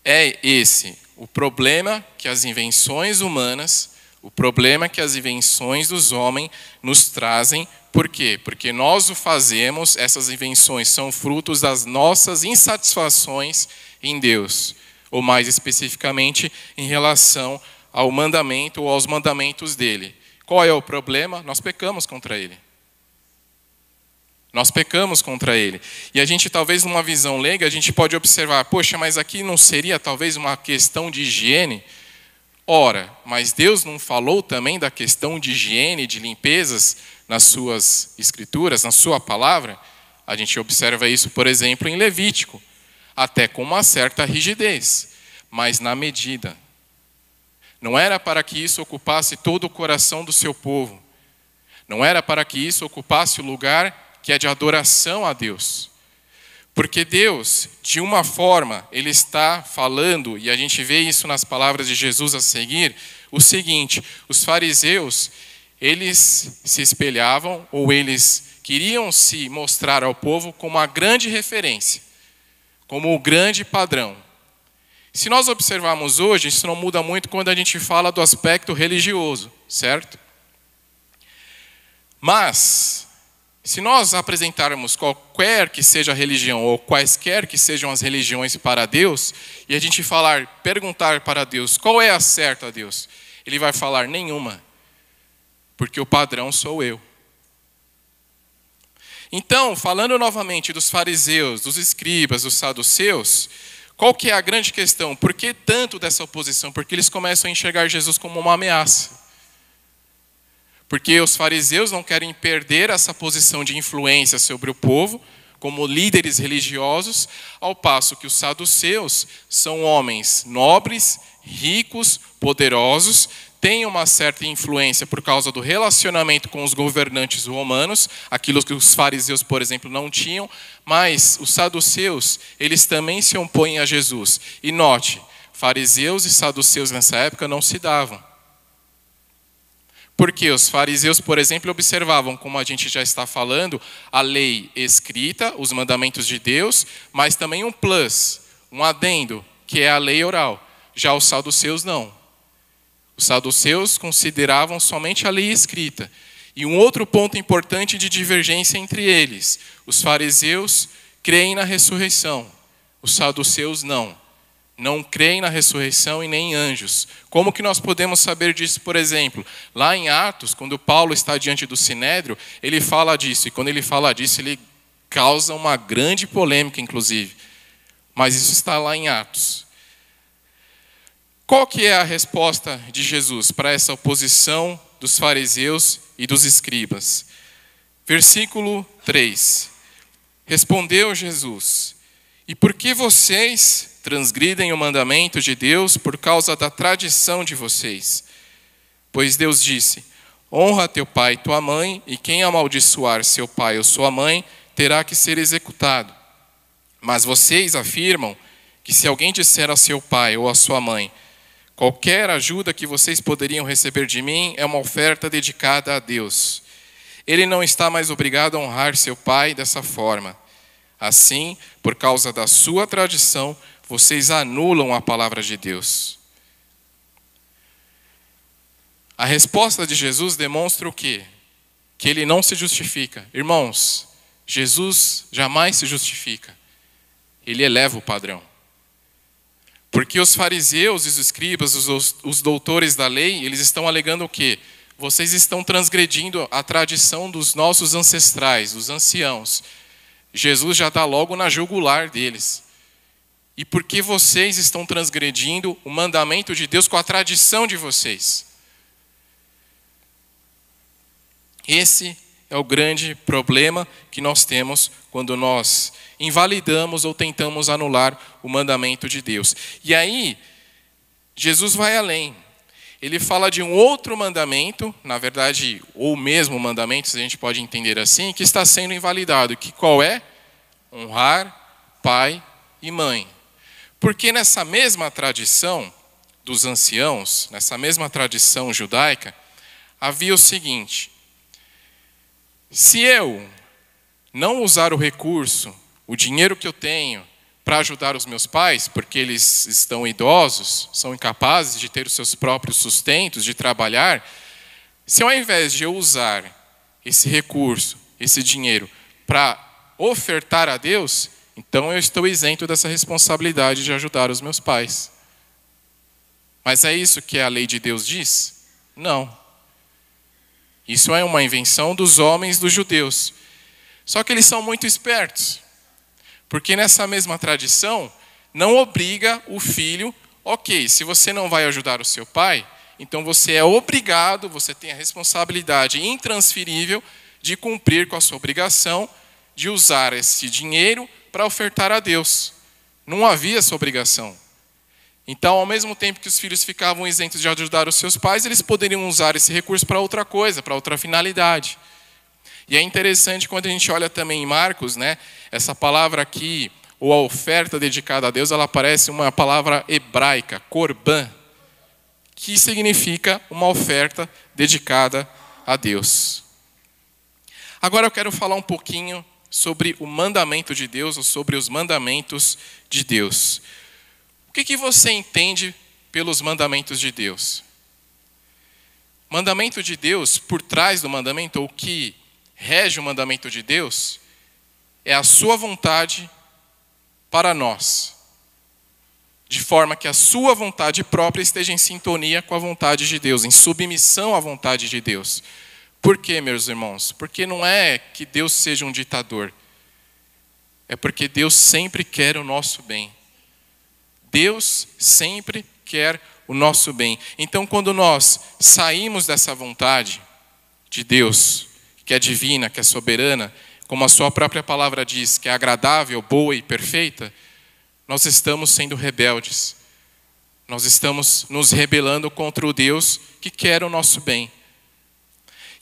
é esse: o problema que as invenções humanas, o problema que as invenções dos homens nos trazem. Por quê? Porque nós o fazemos, essas invenções são frutos das nossas insatisfações em Deus, ou mais especificamente em relação ao mandamento ou aos mandamentos dele. Qual é o problema? Nós pecamos contra ele. Nós pecamos contra ele. E a gente, talvez numa visão leiga, a gente pode observar, poxa, mas aqui não seria talvez uma questão de higiene? Ora, mas Deus não falou também da questão de higiene, de limpezas nas suas escrituras, na sua palavra? A gente observa isso, por exemplo, em Levítico, até com uma certa rigidez, mas na medida. Não era para que isso ocupasse todo o coração do seu povo. Não era para que isso ocupasse o lugar que é de adoração a Deus. Porque Deus, de uma forma, Ele está falando, e a gente vê isso nas palavras de Jesus a seguir, o seguinte: os fariseus, eles se espelhavam, ou eles queriam se mostrar ao povo como a grande referência, como o grande padrão. Se nós observarmos hoje, isso não muda muito quando a gente fala do aspecto religioso, certo? Mas se nós apresentarmos qualquer que seja a religião, ou quaisquer que sejam as religiões para Deus, e a gente perguntar para Deus, qual é a certa a Deus? Ele vai falar, nenhuma, porque o padrão sou eu. Então, falando novamente dos fariseus, dos escribas, dos saduceus, Qual que é a grande questão? Por que tanto dessa oposição? Porque eles começam a enxergar Jesus como uma ameaça. Porque os fariseus não querem perder essa posição de influência sobre o povo, como líderes religiosos, ao passo que os saduceus são homens nobres, ricos, poderosos, têm uma certa influência por causa do relacionamento com os governantes romanos, aquilo que os fariseus, por exemplo, não tinham, mas os saduceus, eles também se opõem a Jesus. E note, fariseus e saduceus nessa época não se davam. Porque os fariseus, por exemplo, observavam, como a gente já está falando, a lei escrita, os mandamentos de Deus, mas também um plus, um adendo, que é a lei oral. Já os saduceus não. Os saduceus consideravam somente a lei escrita. E um outro ponto importante de divergência entre eles: os fariseus creem na ressurreição, os saduceus não. Não creem na ressurreição e nem em anjos. Como que nós podemos saber disso, por exemplo? Lá em Atos, quando Paulo está diante do Sinédrio, ele fala disso. E quando ele fala disso, ele causa uma grande polêmica, inclusive. Mas isso está lá em Atos. Qual que é a resposta de Jesus para essa oposição dos fariseus e dos escribas? Versículo 3. Respondeu Jesus: e por que vocês transgridem o mandamento de Deus por causa da tradição de vocês? Pois Deus disse: honra teu pai e tua mãe, e quem amaldiçoar seu pai ou sua mãe terá que ser executado. Mas vocês afirmam que se alguém disser a seu pai ou a sua mãe: qualquer ajuda que vocês poderiam receber de mim é uma oferta dedicada a Deus, ele não está mais obrigado a honrar seu pai dessa forma. Assim, por causa da sua tradição, vocês anulam a palavra de Deus. A resposta de Jesus demonstra o quê? Que ele não se justifica. Irmãos, Jesus jamais se justifica. Ele eleva o padrão. Porque os fariseus, os escribas, os doutores da lei, eles estão alegando o quê? Vocês estão transgredindo a tradição dos nossos ancestrais, dos anciãos. Jesus já dá logo na jugular deles. E por que vocês estão transgredindo o mandamento de Deus com a tradição de vocês? Esse é o grande problema que nós temos quando nós invalidamos ou tentamos anular o mandamento de Deus. E aí, Jesus vai além. Ele fala de um outro mandamento, na verdade, ou o mesmo mandamento, se a gente pode entender assim, que está sendo invalidado. Que qual é? Honrar pai e mãe. Porque nessa mesma tradição dos anciãos, nessa mesma tradição judaica, havia o seguinte: se eu não usar o recurso, o dinheiro que eu tenho, para ajudar os meus pais, porque eles estão idosos, são incapazes de ter os seus próprios sustentos, de trabalhar, se ao invés de eu usar esse recurso, esse dinheiro, para ofertar a Deus, então eu estou isento dessa responsabilidade de ajudar os meus pais. Mas é isso que a lei de Deus diz? Não. Isso é uma invenção dos homens dos judeus. Só que eles são muito espertos. Porque nessa mesma tradição, não obriga o filho, ok, se você não vai ajudar o seu pai, então você é obrigado, você tem a responsabilidade intransferível de cumprir com a sua obrigação de usar esse dinheiro para ofertar a Deus. Não havia essa obrigação. Então, ao mesmo tempo que os filhos ficavam isentos de ajudar os seus pais, eles poderiam usar esse recurso para outra coisa, para outra finalidade. E é interessante quando a gente olha também em Marcos, né, essa palavra aqui, ou a oferta dedicada a Deus, ela parece uma palavra hebraica, korban, que significa uma oferta dedicada a Deus. Agora eu quero falar um pouquinho sobre o mandamento de Deus, ou sobre os mandamentos de Deus. O que você entende pelos mandamentos de Deus? Mandamento de Deus, por trás do mandamento, ou o que rege o mandamento de Deus, é a sua vontade para nós. De forma que a sua vontade própria esteja em sintonia com a vontade de Deus, em submissão à vontade de Deus. Por quê, meus irmãos? Porque não é que Deus seja um ditador. É porque Deus sempre quer o nosso bem. Deus sempre quer o nosso bem. Então, quando nós saímos dessa vontade de Deus, que é divina, que é soberana, como a sua própria palavra diz, que é agradável, boa e perfeita, nós estamos sendo rebeldes. Nós estamos nos rebelando contra o Deus que quer o nosso bem.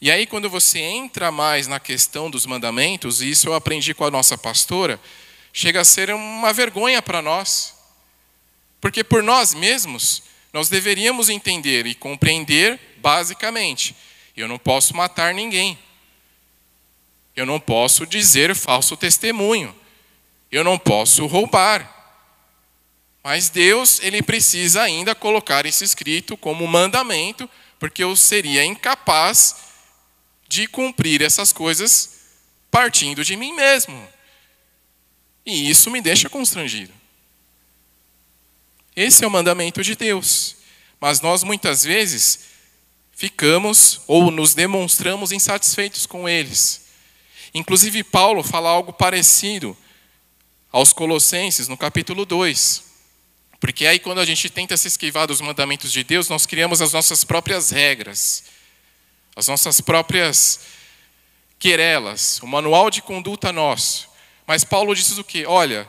E aí, quando você entra mais na questão dos mandamentos, e isso eu aprendi com a nossa pastora, chega a ser uma vergonha para nós. Porque por nós mesmos, nós deveríamos entender e compreender basicamente: eu não posso matar ninguém. Eu não posso dizer falso testemunho. Eu não posso roubar. Mas Deus, Ele precisa ainda colocar isso escrito como mandamento, porque eu seria incapaz de cumprir essas coisas partindo de mim mesmo. E isso me deixa constrangido. Esse é o mandamento de Deus. Mas nós muitas vezes ficamos ou nos demonstramos insatisfeitos com eles. Inclusive Paulo fala algo parecido aos Colossenses no capítulo 2. Porque aí quando a gente tenta se esquivar dos mandamentos de Deus, nós criamos as nossas próprias regras, as nossas próprias querelas, o manual de conduta nosso. Mas Paulo diz o quê? Olha,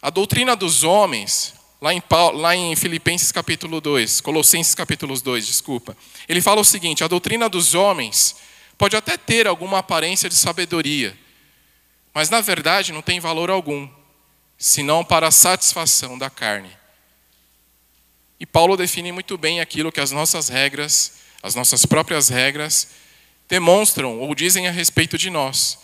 a doutrina dos homens, lá em Filipenses capítulo 2, Colossenses capítulo 2, desculpa. Ele fala o seguinte: a doutrina dos homens pode até ter alguma aparência de sabedoria, mas na verdade não tem valor algum, senão para a satisfação da carne. E Paulo define muito bem aquilo que as nossas regras, as nossas próprias regras, demonstram ou dizem a respeito de nós.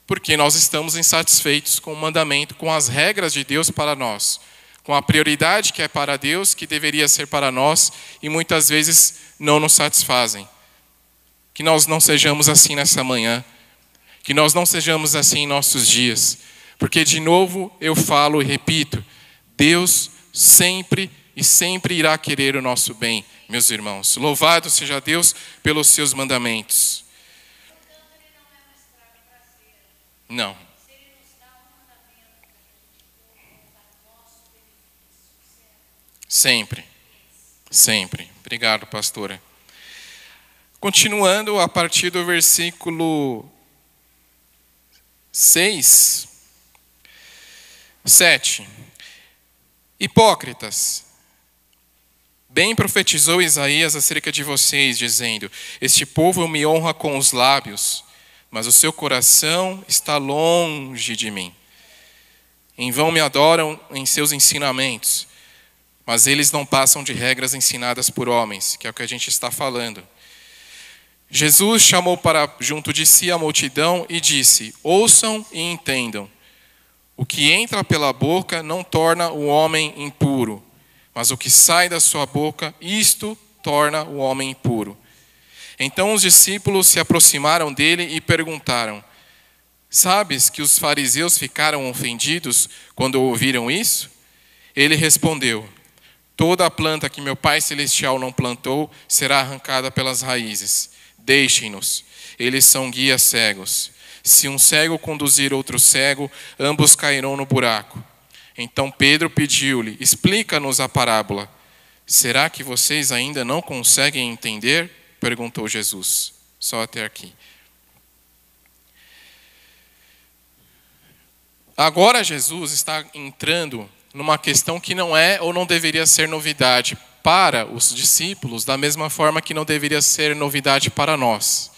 Porque nós estamos insatisfeitos com o mandamento, com as regras de Deus para nós, com a prioridade que é para Deus, que deveria ser para nós, e muitas vezes não nos satisfazem. Que nós não sejamos assim nessa manhã, que nós não sejamos assim em nossos dias. Porque, de novo, eu falo e repito, Deus sempre e sempre irá querer o nosso bem, meus irmãos. Louvado seja Deus pelos seus mandamentos. Não. Sempre. Sempre. Obrigado, pastora. Continuando a partir do versículo 6, 7. Hipócritas, bem profetizou Isaías acerca de vocês, dizendo: este povo me honra com os lábios, mas o seu coração está longe de mim. Em vão me adoram em seus ensinamentos, mas eles não passam de regras ensinadas por homens, que é o que a gente está falando. Jesus chamou para junto de si a multidão e disse: ouçam e entendam. O que entra pela boca não torna o homem impuro, mas o que sai da sua boca, isto torna o homem impuro. Então os discípulos se aproximaram dele e perguntaram: sabes que os fariseus ficaram ofendidos quando ouviram isso? Ele respondeu: toda a planta que meu Pai Celestial não plantou será arrancada pelas raízes. Deixem-nos, eles são guias cegos. Se um cego conduzir outro cego, ambos cairão no buraco. Então Pedro pediu-lhe: explica-nos a parábola. Será que vocês ainda não conseguem entender? Perguntou Jesus. Só até aqui. Agora Jesus está entrando numa questão que não é ou não deveria ser novidade para os discípulos, da mesma forma que não deveria ser novidade para nós.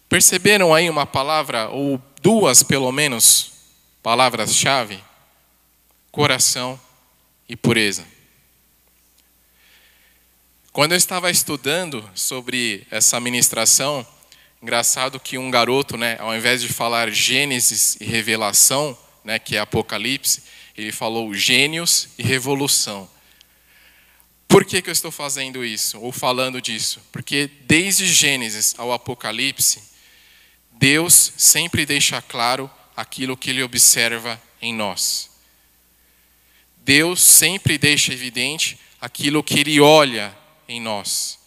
Perceberam aí uma palavra, ou duas pelo menos, palavras-chave? Coração e pureza. Quando eu estava estudando sobre essa ministração, engraçado que um garoto, ao invés de falar Gênesis e Revelação, que é Apocalipse, ele falou gênios e revolução. Por que eu estou fazendo isso, ou falando disso? Porque desde Gênesis ao Apocalipse, Deus sempre deixa claro aquilo que Ele observa em nós. Deus sempre deixa evidente aquilo que Ele olha em nós.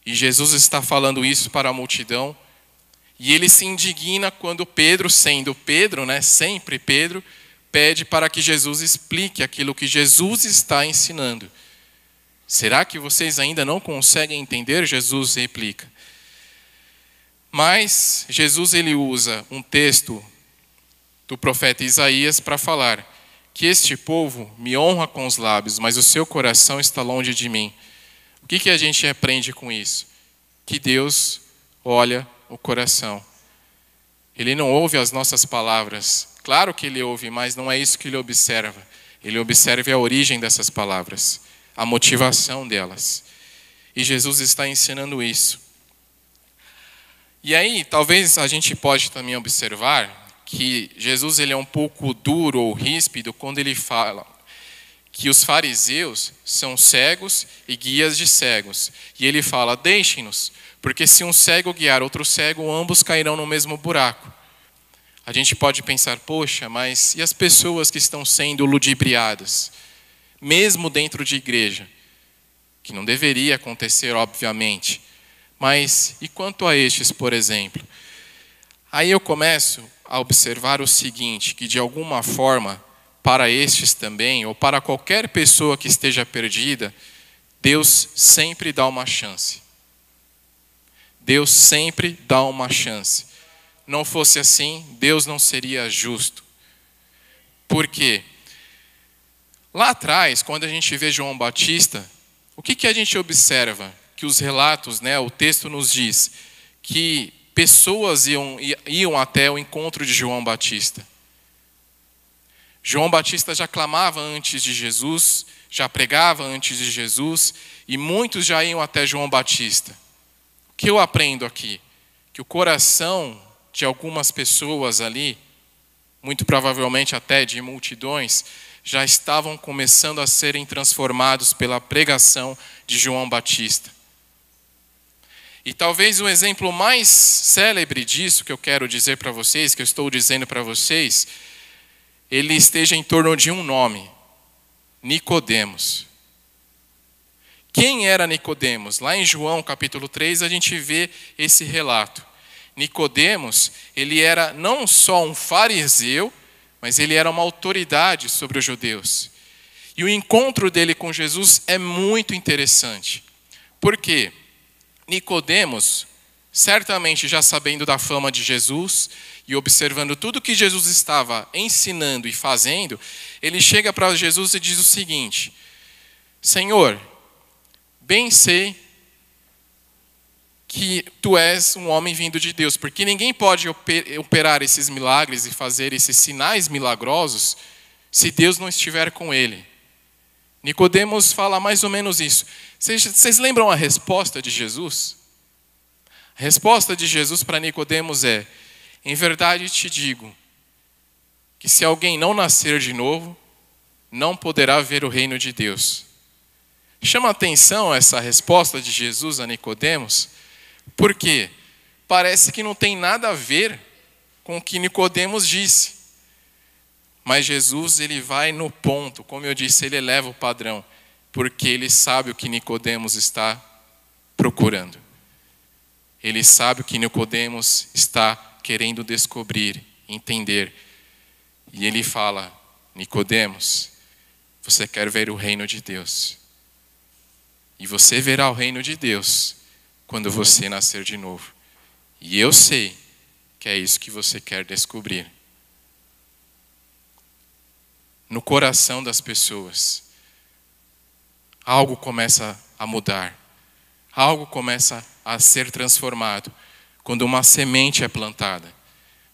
E Jesus está falando isso para a multidão. E Ele se indigna quando Pedro, sendo Pedro, sempre Pedro, pede para que Jesus explique aquilo que Jesus está ensinando. Será que vocês ainda não conseguem entender? Jesus replica. Mas Jesus ele usa um texto do profeta Isaías para falar que este povo me honra com os lábios, mas o seu coração está longe de mim. O que a gente aprende com isso? Que Deus olha o coração. Ele não ouve as nossas palavras. Claro que ele ouve, mas não é isso que ele observa. Ele observa a origem dessas palavras, a motivação delas. E Jesus está ensinando isso. E aí, talvez a gente pode também observar que Jesus ele é um pouco duro ou ríspido quando ele fala que os fariseus são cegos e guias de cegos. E ele fala, deixem-nos, porque se um cego guiar outro cego, ambos cairão no mesmo buraco. A gente pode pensar, poxa, mas e as pessoas que estão sendo ludibriadas? Mesmo dentro de igreja? Que não deveria acontecer, obviamente. Mas e quanto a estes, por exemplo? Aí eu começo a observar o seguinte, que de alguma forma, para estes também, ou para qualquer pessoa que esteja perdida, Deus sempre dá uma chance. Deus sempre dá uma chance. Não fosse assim, Deus não seria justo. Por quê? Lá atrás, quando a gente vê João Batista, o que a gente observa? Que os relatos, o texto nos diz que pessoas iam até o encontro de João Batista. João Batista já clamava antes de Jesus, já pregava antes de Jesus, e muitos já iam até João Batista. O que eu aprendo aqui? Que o coração de algumas pessoas ali, muito provavelmente até de multidões, já estavam começando a serem transformados pela pregação de João Batista. E talvez o exemplo mais célebre disso que eu quero dizer para vocês, que eu estou dizendo para vocês, ele esteja em torno de um nome, Nicodemos. Quem era Nicodemos? Lá em João capítulo 3 a gente vê esse relato. Nicodemos, ele era não só um fariseu, mas ele era uma autoridade sobre os judeus. E o encontro dele com Jesus é muito interessante. Por quê? Nicodemos, certamente já sabendo da fama de Jesus e observando tudo que Jesus estava ensinando e fazendo, ele chega para Jesus e diz o seguinte: Senhor, bem sei que tu és um homem vindo de Deus, porque ninguém pode operar esses milagres e fazer esses sinais milagrosos se Deus não estiver com ele. Nicodemos fala mais ou menos isso. Vocês lembram a resposta de Jesus? A resposta de Jesus para Nicodemos é: em verdade te digo, que se alguém não nascer de novo, não poderá ver o reino de Deus. Chama atenção essa resposta de Jesus a Nicodemos, porque parece que não tem nada a ver com o que Nicodemos disse. Mas Jesus, ele vai no ponto, como eu disse, ele eleva o padrão, porque ele sabe o que Nicodemos está procurando. Ele sabe o que Nicodemos está querendo descobrir, entender. E ele fala: Nicodemos, você quer ver o reino de Deus. E você verá o reino de Deus quando você nascer de novo. E eu sei que é isso que você quer descobrir. No coração das pessoas, algo começa a mudar. Algo começa a ser transformado quando uma semente é plantada.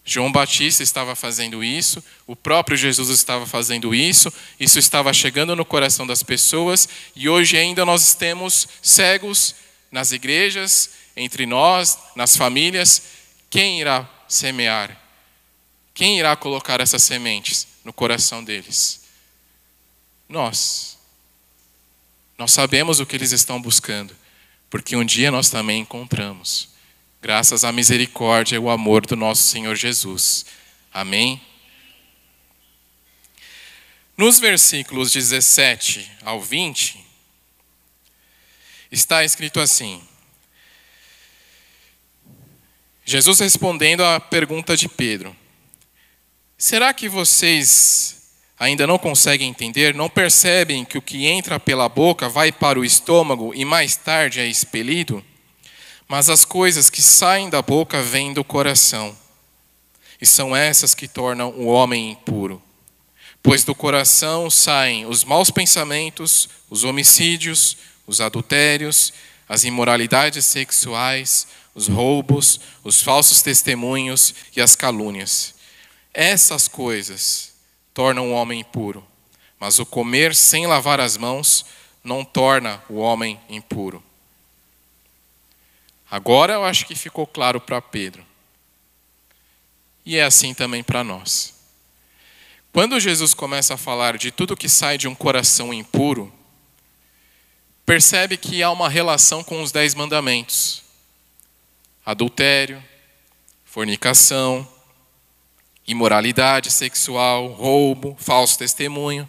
João Batista estava fazendo isso, o próprio Jesus estava fazendo isso estava chegando no coração das pessoas, e hoje ainda nós temos cegos nas igrejas, entre nós, nas famílias. Quem irá semear? Quem irá colocar essas sementes no coração deles? Nós. Nós sabemos o que eles estão buscando, porque um dia nós também encontramos, graças à misericórdia e ao amor do nosso Senhor Jesus. Amém? Nos versículos 17 ao 20, está escrito assim: Jesus respondendo à pergunta de Pedro: será que vocês ainda não conseguem entender, não percebem que o que entra pela boca vai para o estômago e mais tarde é expelido? Mas as coisas que saem da boca vêm do coração, e são essas que tornam o homem impuro. Pois do coração saem os maus pensamentos, os homicídios, os adultérios, as imoralidades sexuais, os roubos, os falsos testemunhos e as calúnias. Essas coisas tornam o homem impuro, mas o comer sem lavar as mãos não torna o homem impuro. Agora eu acho que ficou claro para Pedro. E é assim também para nós. Quando Jesus começa a falar de tudo que sai de um coração impuro, percebe que há uma relação com os 10 mandamentos. Adultério, fornicação, imoralidade sexual, roubo, falso testemunho,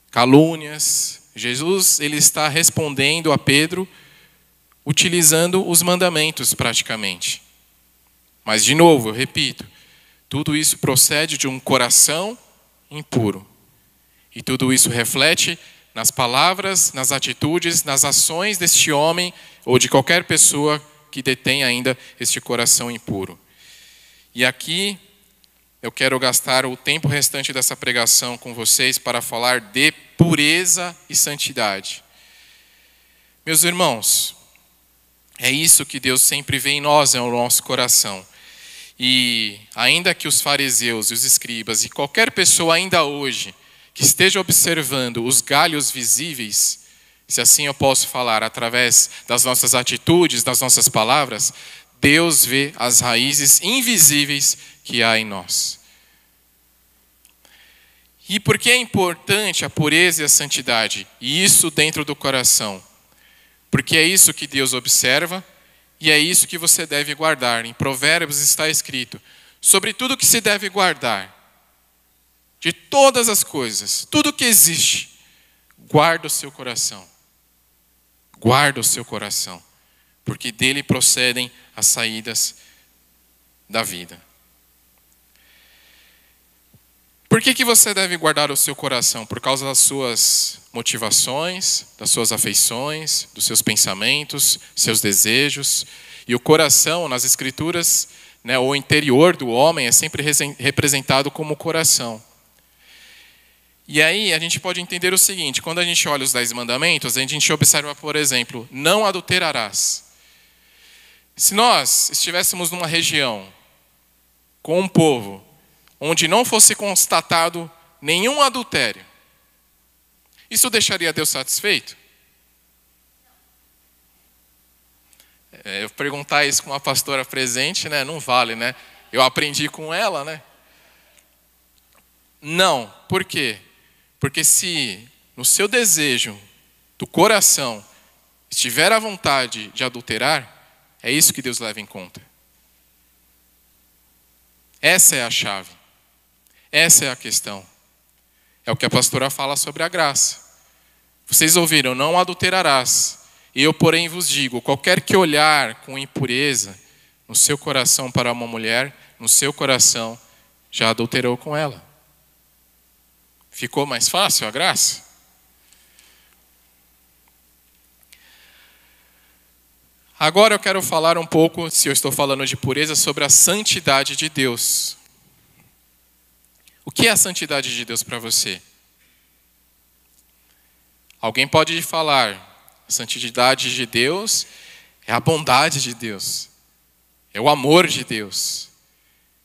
calúnias. Jesus, ele está respondendo a Pedro utilizando os mandamentos praticamente. Mas, de novo, eu repito, tudo isso procede de um coração impuro. E tudo isso reflete nas palavras, nas atitudes, nas ações deste homem ou de qualquer pessoa que detém ainda este coração impuro. E aqui eu quero gastar o tempo restante dessa pregação com vocês para falar de pureza e santidade. Meus irmãos, é isso que Deus sempre vê em nós, é o nosso coração. E ainda que os fariseus e os escribas e qualquer pessoa ainda hoje que esteja observando os galhos visíveis, se assim eu posso falar, através das nossas atitudes, das nossas palavras, Deus vê as raízes invisíveis que há em nós. E por que é importante a pureza e a santidade? E isso dentro do coração. Porque é isso que Deus observa e é isso que você deve guardar. Em Provérbios está escrito, sobre tudo que se deve guardar, de todas as coisas, tudo que existe, guarda o seu coração. Guarda o seu coração, porque dele procedem as saídas da vida. Por que você deve guardar o seu coração? Por causa das suas motivações, das suas afeições, dos seus pensamentos, seus desejos. E o coração, nas Escrituras, né, o interior do homem é sempre representado como coração. E aí a gente pode entender o seguinte, quando a gente olha os 10 mandamentos, a gente observa, por exemplo, não adulterarás. Se nós estivéssemos numa região com um povo onde não fosse constatado nenhum adultério, isso deixaria Deus satisfeito? Eu perguntar isso com uma pastora presente, né? Não vale, né? Eu aprendi com ela, né? Não. Por quê? Porque se no seu desejo do coração estiver a vontade de adulterar, é isso que Deus leva em conta. Essa é a chave. Essa é a questão. É o que a pastora fala sobre a graça. Vocês ouviram, não adulterarás. E eu, porém, vos digo, qualquer que olhar com impureza no seu coração para uma mulher, no seu coração, já adulterou com ela. Ficou mais fácil a graça? Agora eu quero falar um pouco, se eu estou falando de pureza, sobre a santidade de Deus. O que é a santidade de Deus para você? Alguém pode falar, a santidade de Deus é a bondade de Deus, é o amor de Deus,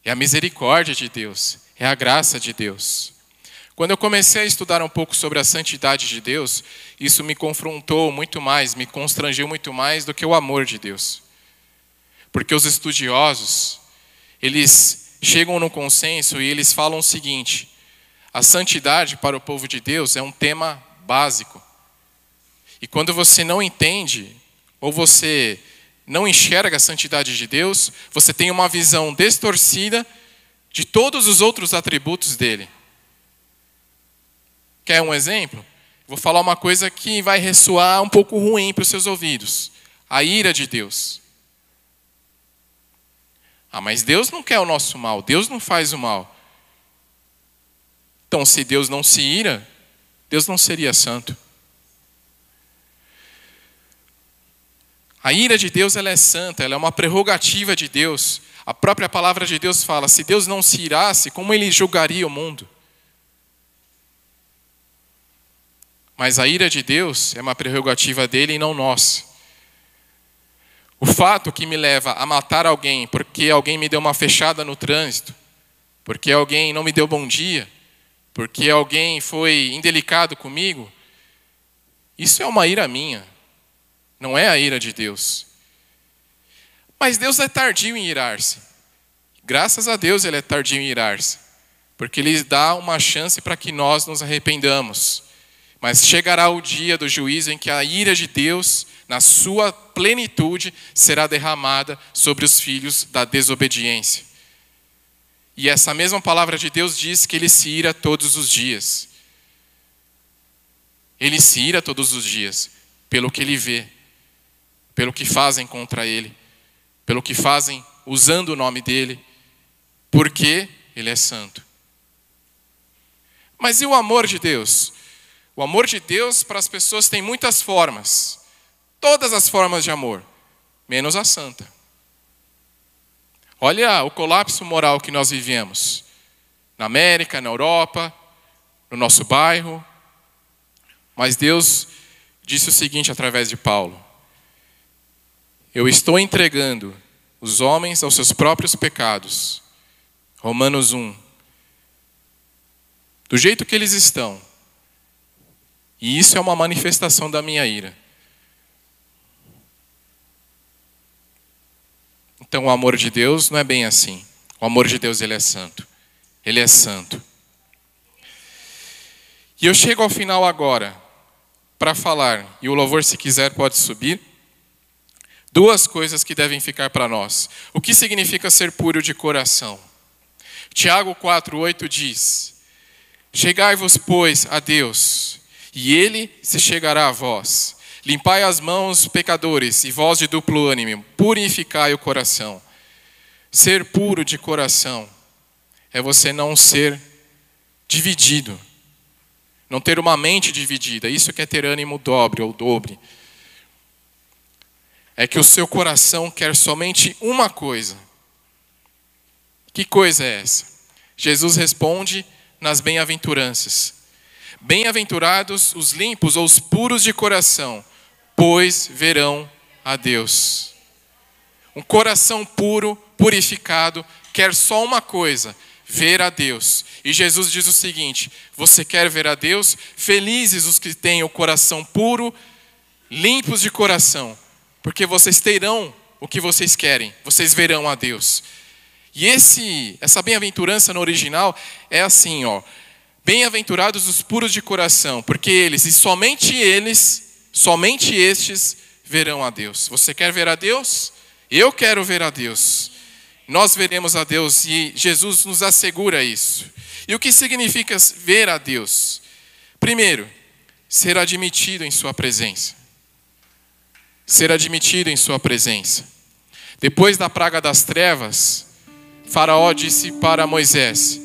é a misericórdia de Deus, é a graça de Deus. Quando eu comecei a estudar um pouco sobre a santidade de Deus, isso me confrontou muito mais, me constrangeu muito mais do que o amor de Deus. Porque os estudiosos, eles chegam no consenso e eles falam o seguinte, a santidade para o povo de Deus é um tema básico. E quando você não entende, ou você não enxerga a santidade de Deus, você tem uma visão distorcida de todos os outros atributos dele. Quer um exemplo? Vou falar uma coisa que vai ressoar um pouco ruim para os seus ouvidos. A ira de Deus. Ah, mas Deus não quer o nosso mal. Deus não faz o mal. Então, se Deus não se ira, Deus não seria santo. A ira de Deus, ela é santa, ela é uma prerrogativa de Deus. A própria palavra de Deus fala, se Deus não se irasse, como ele julgaria o mundo? Mas a ira de Deus é uma prerrogativa dele e não nossa. O fato que me leva a matar alguém porque alguém me deu uma fechada no trânsito, porque alguém não me deu bom dia, porque alguém foi indelicado comigo, isso é uma ira minha, não é a ira de Deus. Mas Deus é tardio em irar-se. Graças a Deus ele é tardio em irar-se, porque ele dá uma chance para que nós nos arrependamos. Mas chegará o dia do juízo em que a ira de Deus, na sua plenitude, será derramada sobre os filhos da desobediência. E essa mesma palavra de Deus diz que ele se ira todos os dias. Ele se ira todos os dias, pelo que ele vê, pelo que fazem contra ele, pelo que fazem usando o nome dele, porque ele é santo. Mas e o amor de Deus? O amor de Deus para as pessoas tem muitas formas. Todas as formas de amor, menos a santa. Olha o colapso moral que nós vivemos. Na América, na Europa, no nosso bairro. Mas Deus disse o seguinte através de Paulo: eu estou entregando os homens aos seus próprios pecados. Romanos 1. Do jeito que eles estão. E isso é uma manifestação da minha ira. Então o amor de Deus não é bem assim. O amor de Deus, ele é santo. Ele é santo. E eu chego ao final agora para falar, e o louvor, se quiser, pode subir, duas coisas que devem ficar para nós. O que significa ser puro de coração? Tiago 4:8 diz: chegai-vos, pois, a Deus, e ele se chegará a vós. Limpai as mãos, pecadores, e vós de duplo ânimo, purificai o coração. Ser puro de coração é você não ser dividido, não ter uma mente dividida. Isso que é ter ânimo dobre ou dobre. É que o seu coração quer somente uma coisa. Que coisa é essa? Jesus responde nas bem-aventuranças. Bem-aventurados os limpos ou os puros de coração, pois verão a Deus. Um coração puro, purificado, quer só uma coisa: ver a Deus. E Jesus diz o seguinte: você quer ver a Deus? Felizes os que têm o coração puro, limpos de coração, porque vocês terão o que vocês querem, vocês verão a Deus. E essa bem-aventurança no original é assim, ó: bem-aventurados os puros de coração, porque eles, e somente eles, somente estes verão a Deus. Você quer ver a Deus? Eu quero ver a Deus. Nós veremos a Deus e Jesus nos assegura isso. E o que significa ver a Deus? Primeiro, ser admitido em sua presença. Ser admitido em sua presença. Depois da praga das trevas, Faraó disse para Moisés: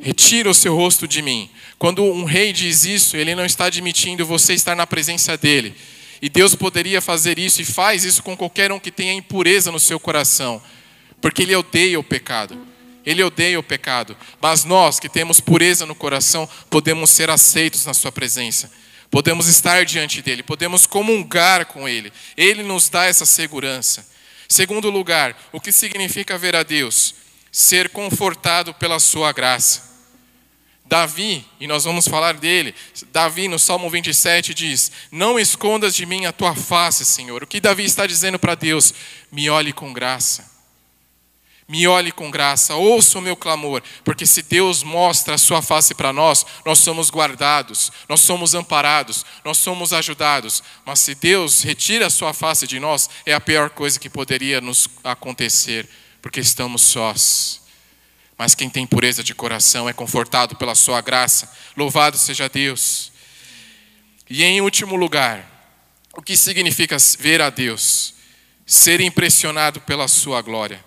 retira o seu rosto de mim. Quando um rei diz isso, ele não está admitindo você estar na presença dele. E Deus poderia fazer isso e faz isso com qualquer um que tenha impureza no seu coração. Porque ele odeia o pecado. Ele odeia o pecado. Mas nós que temos pureza no coração, podemos ser aceitos na sua presença. Podemos estar diante dele. Podemos comungar com ele. Ele nos dá essa segurança. Segundo lugar, o que significa ver a Deus? Ser confortado pela sua graça. Davi, e nós vamos falar dele, Davi no Salmo 27 diz: não escondas de mim a tua face, Senhor. O que Davi está dizendo para Deus? Me olhe com graça. Me olhe com graça, ouça o meu clamor, porque se Deus mostra a sua face para nós, nós somos guardados, nós somos amparados, nós somos ajudados. Mas se Deus retira a sua face de nós, é a pior coisa que poderia nos acontecer, porque estamos sós. Mas quem tem pureza de coração é confortado pela sua graça. Louvado seja Deus. E em último lugar, o que significa ver a Deus? Ser impressionado pela sua glória,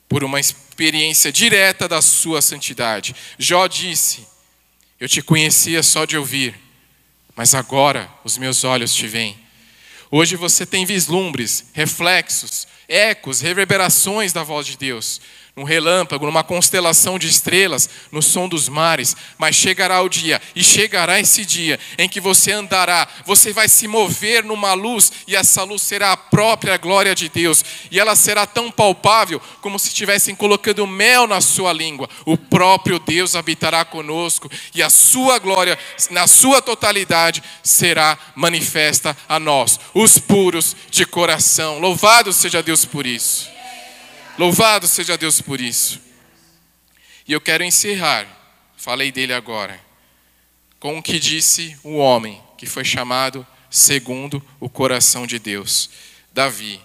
por uma experiência direta da sua santidade. Jó disse Eu te conhecia só de ouvir, mas agora os meus olhos te veem. Hoje você tem vislumbres, reflexos, ecos, reverberações da voz de Deus. Num relâmpago, numa constelação de estrelas, no som dos mares. Mas chegará o dia, e chegará esse dia, em que você andará, você vai se mover numa luz, e essa luz será a própria glória de Deus. E ela será tão palpável, como se estivessem colocando mel na sua língua. O próprio Deus habitará conosco, e a sua glória, na sua totalidade, será manifesta a nós, os puros de coração. Louvado seja Deus por isso. Louvado seja Deus por isso. E eu quero encerrar, falei dele agora, com o que disse o homem que foi chamado segundo o coração de Deus, Davi.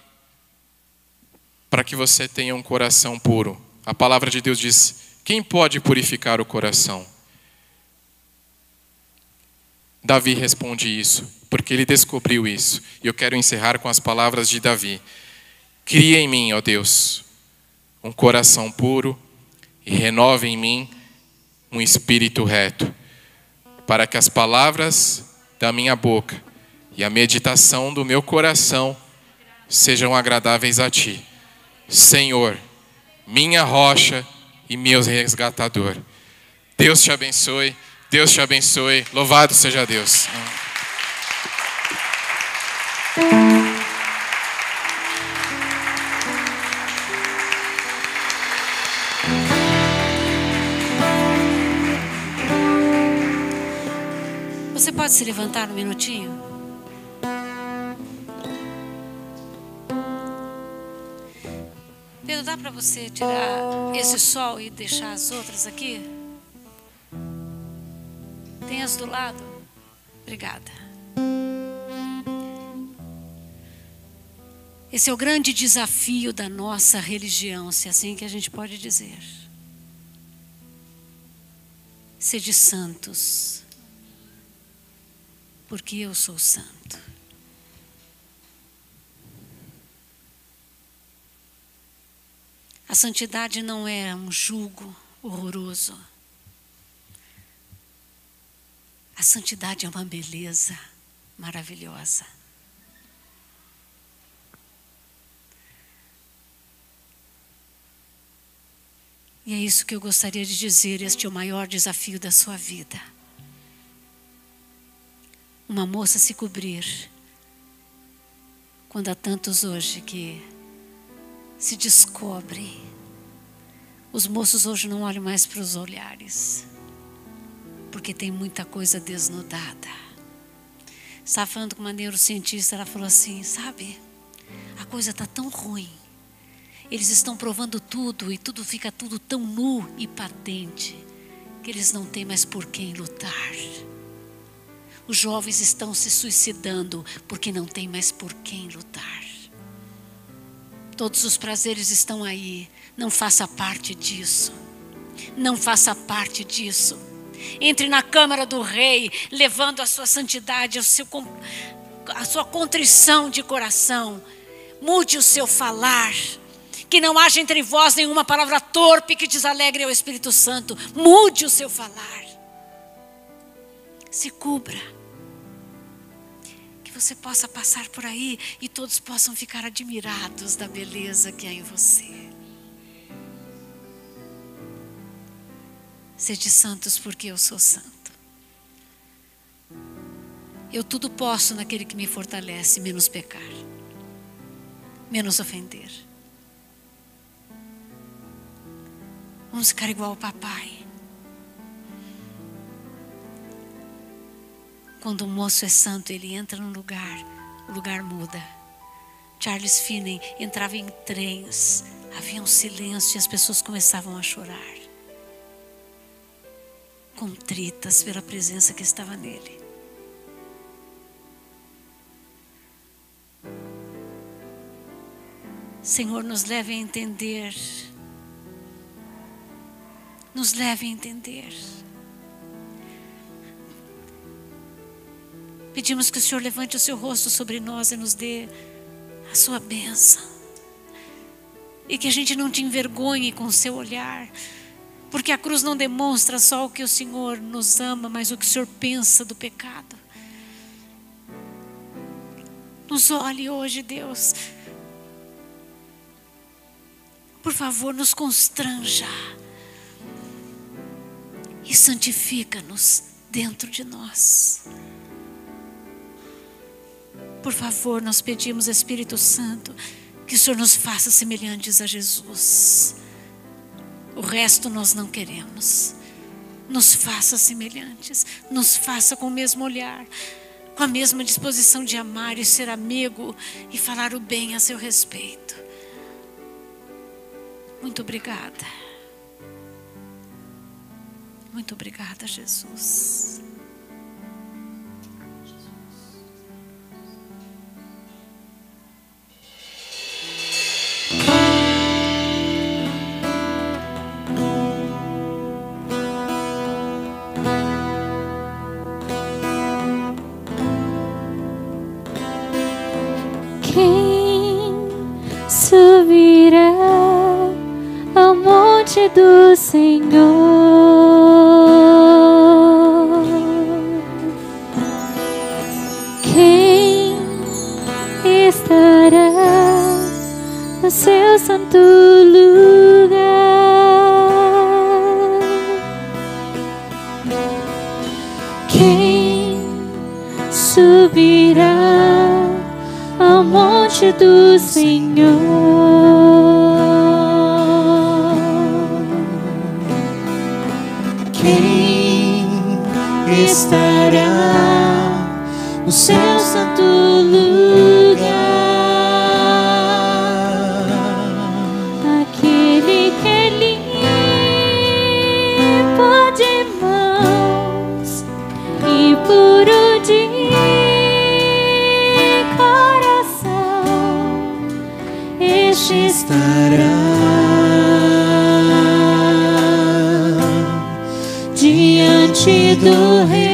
Para que você tenha um coração puro. A palavra de Deus diz: quem pode purificar o coração? Davi responde isso, porque ele descobriu isso. E eu quero encerrar com as palavras de Davi. Cria em mim, ó Deus, um coração puro, e renove em mim um espírito reto, para que as palavras da minha boca e a meditação do meu coração sejam agradáveis a ti, Senhor, minha rocha e meu resgatador. Deus te abençoe, Deus te abençoe, louvado seja Deus. Você pode se levantar um minutinho? Pedro, dá para você tirar esse sol e deixar as outras aqui? Tem as do lado? Obrigada. Esse é o grande desafio da nossa religião, se é assim que a gente pode dizer. Sede santos, porque eu sou santo. A santidade não é um jugo horroroso. A santidade é uma beleza maravilhosa. E é isso que eu gostaria de dizer, este é o maior desafio da sua vida. Uma moça se cobrir, quando há tantos hoje que se descobrem. Os moços hoje não olham mais para os olhares, porque tem muita coisa desnudada. Estava falando com uma neurocientista, ela falou assim, sabe, a coisa está tão ruim. Eles estão provando tudo e tudo fica tudo tão nu e patente, que eles não têm mais por quem lutar. Os jovens estão se suicidando porque não tem mais por quem lutar. Todos os prazeres estão aí. Não faça parte disso. Não faça parte disso. Entre na câmara do rei, levando a sua santidade, a sua contrição de coração. Mude o seu falar. Que não haja entre vós nenhuma palavra torpe que desalegre ao Espírito Santo. Mude o seu falar. Se cubra. Que você possa passar por aí e todos possam ficar admirados da beleza que há em você. Sede santos porque eu sou santo. Eu tudo posso naquele que me fortalece, menos pecar, menos ofender. Vamos ficar igual ao papai. Quando o moço é santo, ele entra num lugar, o lugar muda. Charles Finney entrava em trens, havia um silêncio e as pessoas começavam a chorar, contritas pela presença que estava nele. Senhor, nos leve a entender. Nos leve a entender. Pedimos que o Senhor levante o seu rosto sobre nós e nos dê a sua bênção. E que a gente não te envergonhe com o seu olhar. Porque a cruz não demonstra só o que o Senhor nos ama, mas o que o Senhor pensa do pecado. Nos olhe hoje, Deus. Por favor, nos constranja. E santifica-nos dentro de nós. Por favor, nós pedimos, Espírito Santo, que o Senhor nos faça semelhantes a Jesus. O resto nós não queremos. Nos faça semelhantes. Nos faça com o mesmo olhar, com a mesma disposição de amar e ser amigo e falar o bem a seu respeito. Muito obrigada. Muito obrigada, Jesus. Quem subirá ao monte do Senhor? Quem estará no seu santo lugar? Quem subirá ao monte do Senhor? Quem estará no seu santo lugar? Aquele que é limpo de mãos e puro de coração, este Estará diante do Rei.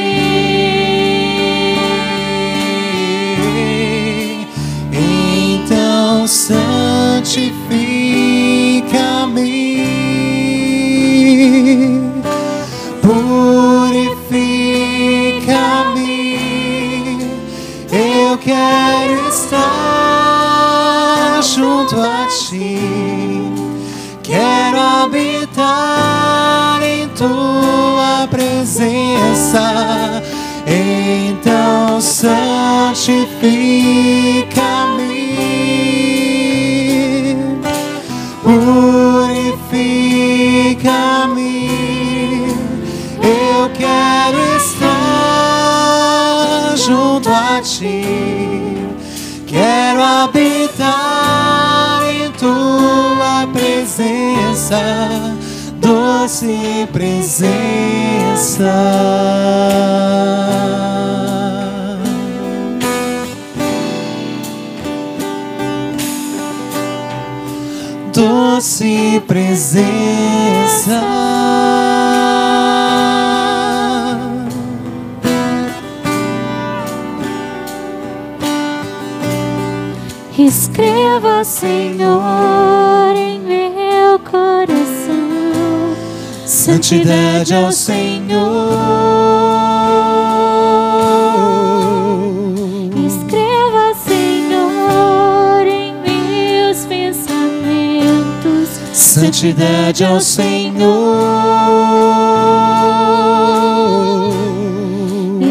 Então santifica-me, purifica-me. Eu quero estar junto a ti, quero habitar em tua presença. Então santifica-me, purifica-me. Eu quero estar junto a ti, quero habitar em tua presença, doce presença. Doce presença. Escreva, Senhor, em meu coração Santidade ao Senhor. Escreva, Senhor, em meus pensamentos Santidade ao Senhor.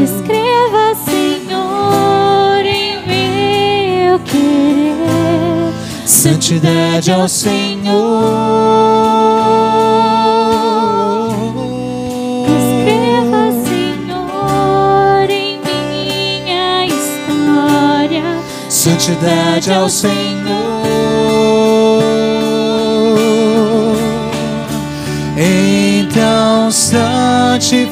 Escreva, Senhor, em meu querer Santidade ao Senhor. Escreva, Senhor, em minha história Santidade ao Senhor. Então santifica-me,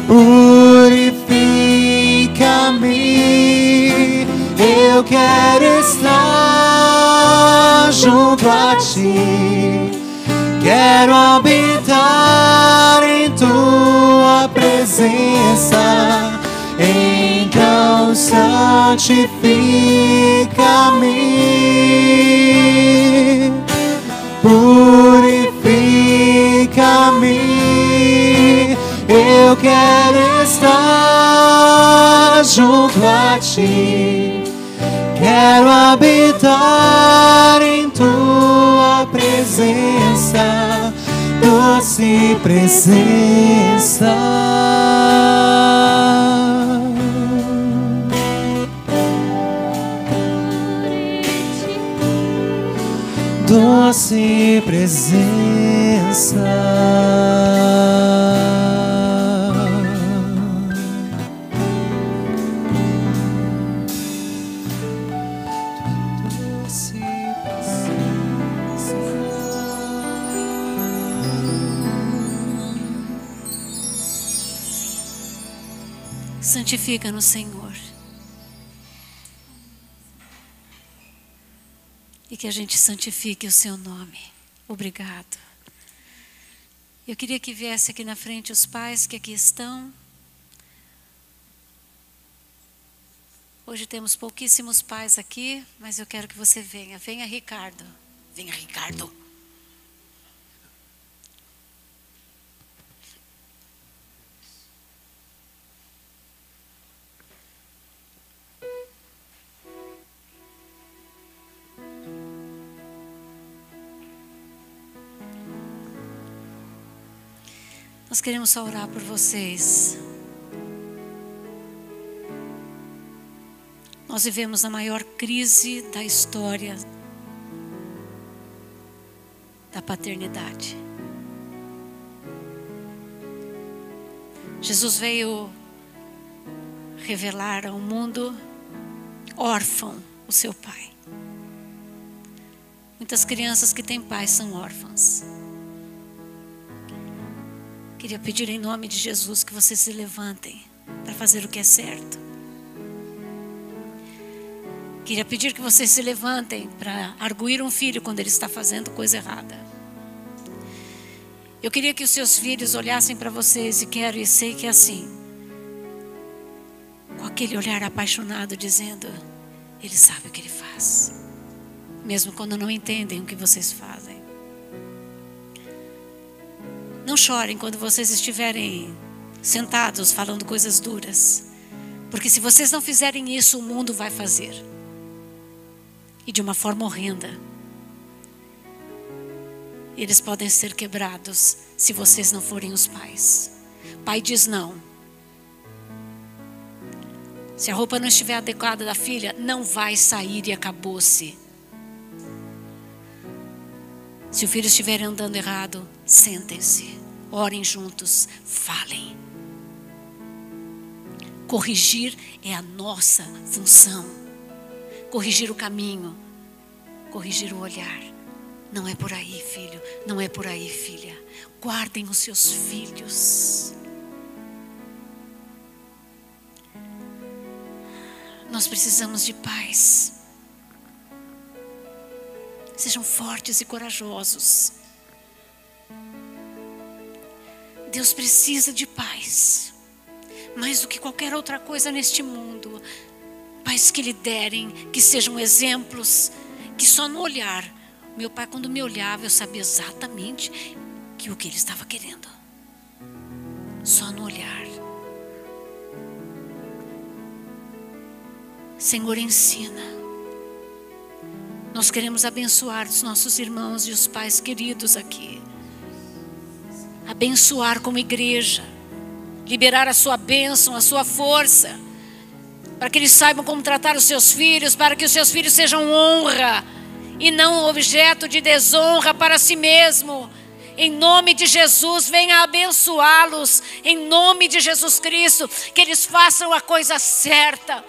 purifica-me. Eu quero estar junto a ti, quero habitar em tua presença. Então santifica-me, santifica-me, purifica-me. Eu quero estar junto a ti, quero habitar em tua presença, doce presença. Doce presença. Santifica-nos, Senhor. E que a gente santifique o seu nome. Obrigado. Eu queria que viesse aqui na frente os pais que aqui estão. Hoje temos pouquíssimos pais aqui, mas eu quero que você venha. Venha, Ricardo. Venha, Ricardo. Nós queremos só orar por vocês. Nós vivemos a maior crise da história da paternidade. Jesus veio revelar ao mundo órfão o seu pai. Muitas crianças que têm pais são órfãs. Queria pedir em nome de Jesus que vocês se levantem para fazer o que é certo. Queria pedir que vocês se levantem para arguir um filho quando ele está fazendo coisa errada. Eu queria que os seus filhos olhassem para vocês, e quero e sei que é assim, com aquele olhar apaixonado dizendo: ele sabe o que ele faz, mesmo quando não entendem o que vocês fazem. Não chorem quando vocês estiverem sentados falando coisas duras, porque se vocês não fizerem isso, o mundo vai fazer, e de uma forma horrenda. Eles podem ser quebrados se vocês não forem os pais. Pai diz não. Se a roupa não estiver adequada da filha, não vai sair e acabou-se. Se o filho estiver andando errado, sentem-se, orem juntos, falem. Corrigir é a nossa função. Corrigir o caminho, corrigir o olhar. Não é por aí, filho, não é por aí, filha. Guardem os seus filhos. Nós precisamos de paz. Sejam fortes e corajosos. Deus precisa de paz, mais do que qualquer outra coisa neste mundo. Pais que liderem, que sejam exemplos, que só no olhar. Meu pai, quando me olhava, eu sabia exatamente o que ele estava querendo. Só no olhar. Senhor, ensina. Nós queremos abençoar os nossos irmãos e os pais queridos aqui. Abençoar como igreja. Liberar a sua bênção, a sua força. Para que eles saibam como tratar os seus filhos. Para que os seus filhos sejam honra e não objeto de desonra para si mesmo. Em nome de Jesus, venha abençoá-los. Em nome de Jesus Cristo, que eles façam a coisa certa.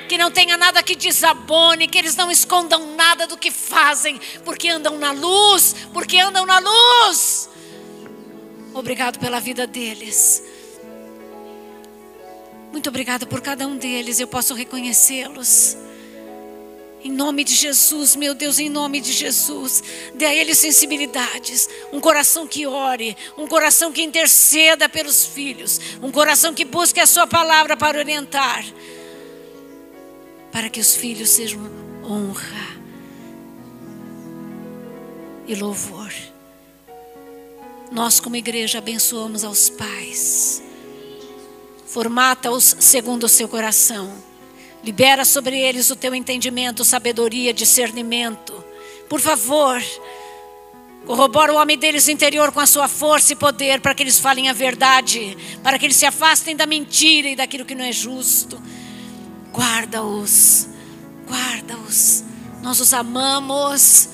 Que não tenha nada que desabone, que eles não escondam nada do que fazem, porque andam na luz, porque andam na luz. Obrigado pela vida deles. Muito obrigado por cada um deles, eu posso reconhecê-los. Em nome de Jesus, meu Deus, em nome de Jesus, dê a eles sensibilidades, um coração que ore, um coração que interceda pelos filhos, um coração que busque a sua palavra para orientar. para que os filhos sejam honra e louvor. Nós, como igreja, abençoamos aos pais. Formata-os segundo o seu coração. Libera sobre eles o teu entendimento, sabedoria, discernimento. Por favor, corrobora o homem deles interior com a sua força e poder, para que eles falem a verdade, para que eles se afastem da mentira e daquilo que não é justo. Guarda-os, guarda-os. Nós os amamos,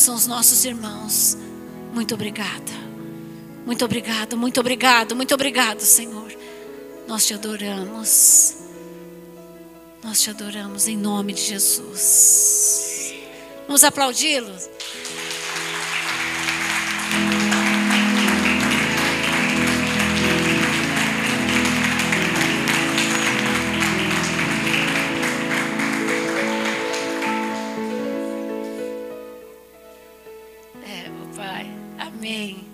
são os nossos irmãos. Muito obrigada, muito obrigado, muito obrigado, muito obrigado, Senhor. Nós te adoramos em nome de Jesus. Vamos aplaudi-los. Pai, amém.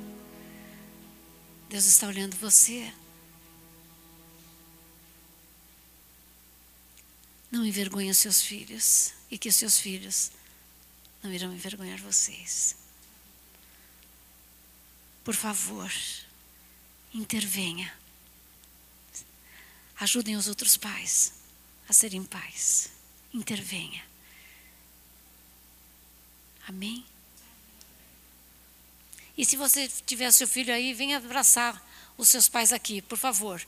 Deus está olhando você. Não envergonhe os seus filhos, e que os seus filhos não irão envergonhar vocês. Por favor, intervenha. Ajudem os outros pais a serem pais. Intervenha. Amém? E se você tiver seu filho aí, venha abraçar os seus pais aqui, por favor.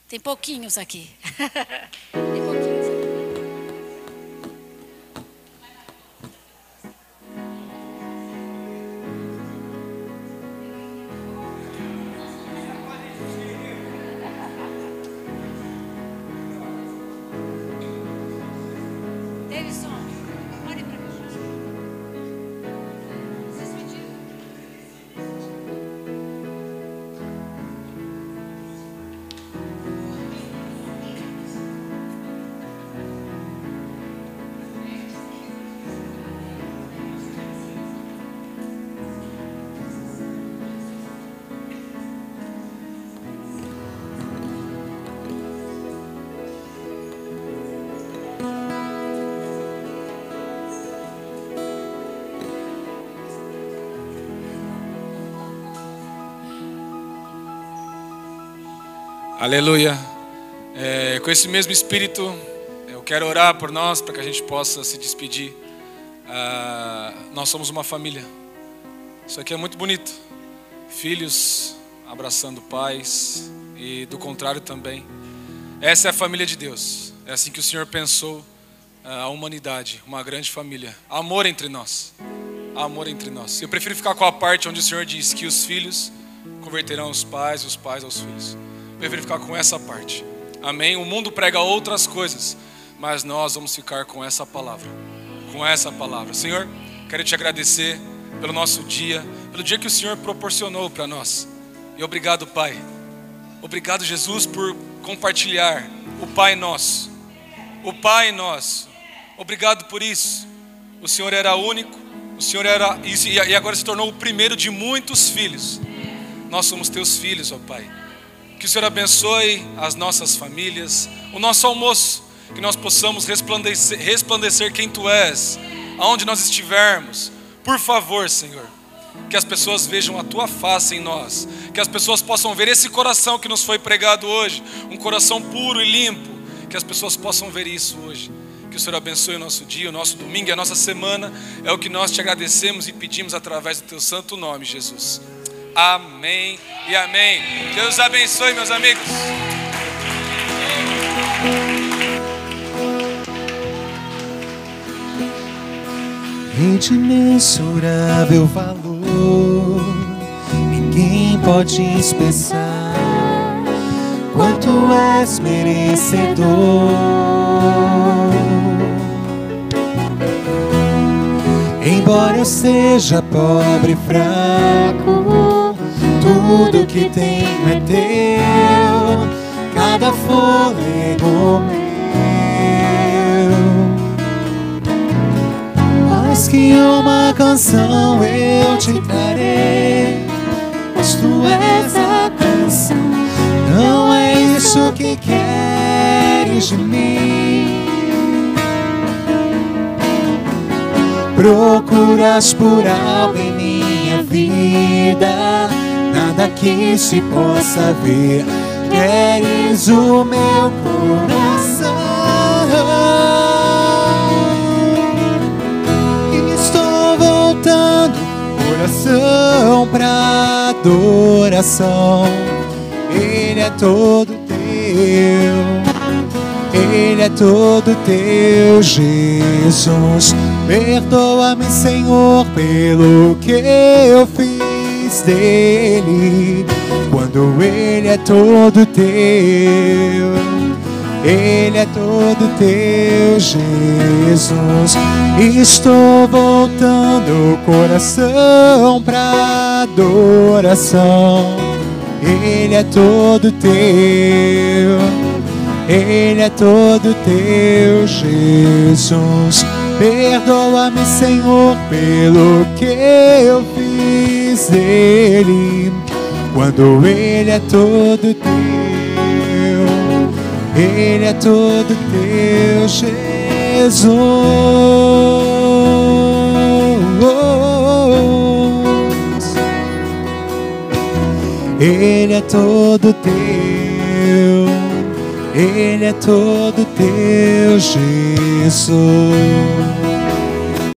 Tem pouquinhos aqui. Tem pouquinhos aqui. Davidson, olhe para mim. Vocês pediram. Aleluia. Com esse mesmo espírito, eu quero orar por nós, para que a gente possa se despedir. Nós somos uma família. Isso aqui é muito bonito. Filhos abraçando pais e do contrário também. Essa é a família de Deus. É assim que o Senhor pensou a humanidade, uma grande família. Amor entre nós. Amor entre nós. Eu prefiro ficar com a parte onde o Senhor diz que os filhos converterão os pais aos filhos. Eu prefiro ficar com essa parte. Amém? O mundo prega outras coisas, mas nós vamos ficar com essa palavra. Com essa palavra. Senhor, quero te agradecer pelo nosso dia, pelo dia que o Senhor proporcionou para nós. E obrigado, Pai. Obrigado, Jesus, por compartilhar o Pai Nosso. O Pai Nosso. Obrigado por isso. O Senhor era único. O Senhor era isso, e agora se tornou o primeiro de muitos filhos. Nós somos teus filhos, ó Pai. Que o Senhor abençoe as nossas famílias, o nosso almoço, que nós possamos resplandecer quem Tu és, aonde nós estivermos. Por favor, Senhor, que as pessoas vejam a Tua face em nós, que as pessoas possam ver esse coração que nos foi pregado hoje, um coração puro e limpo, que as pessoas possam ver isso hoje. Que o Senhor abençoe o nosso dia, o nosso domingo e a nossa semana. É o que nós te agradecemos e pedimos através do Teu santo nome, Jesus. Amém e amém. Deus abençoe, meus amigos. De imensurável valor, ninguém pode expressar quanto és merecedor. Embora eu seja pobre e fraco, tudo que tenho é teu, cada fôlego meu. Mais que uma canção eu te darei, pois tu és a canção. Não é isso que quero. queres de mim. Procuras por algo em minha vida, nada que se possa ver. Queres o meu coração. Estou voltando, coração pra adoração. Ele é todo teu, Ele é todo teu, Jesus. Perdoa-me, Senhor, pelo que eu fiz dele. Quando Ele é todo teu, Ele é todo teu, Jesus. Estou voltando, coração pra adoração. Ele é todo teu, Ele é todo teu, Jesus. Perdoa-me, Senhor, pelo que eu fiz dele. Quando Ele é todo teu, Ele é todo teu, Jesus. Ele é todo teu, Ele é todo teu, Jesus.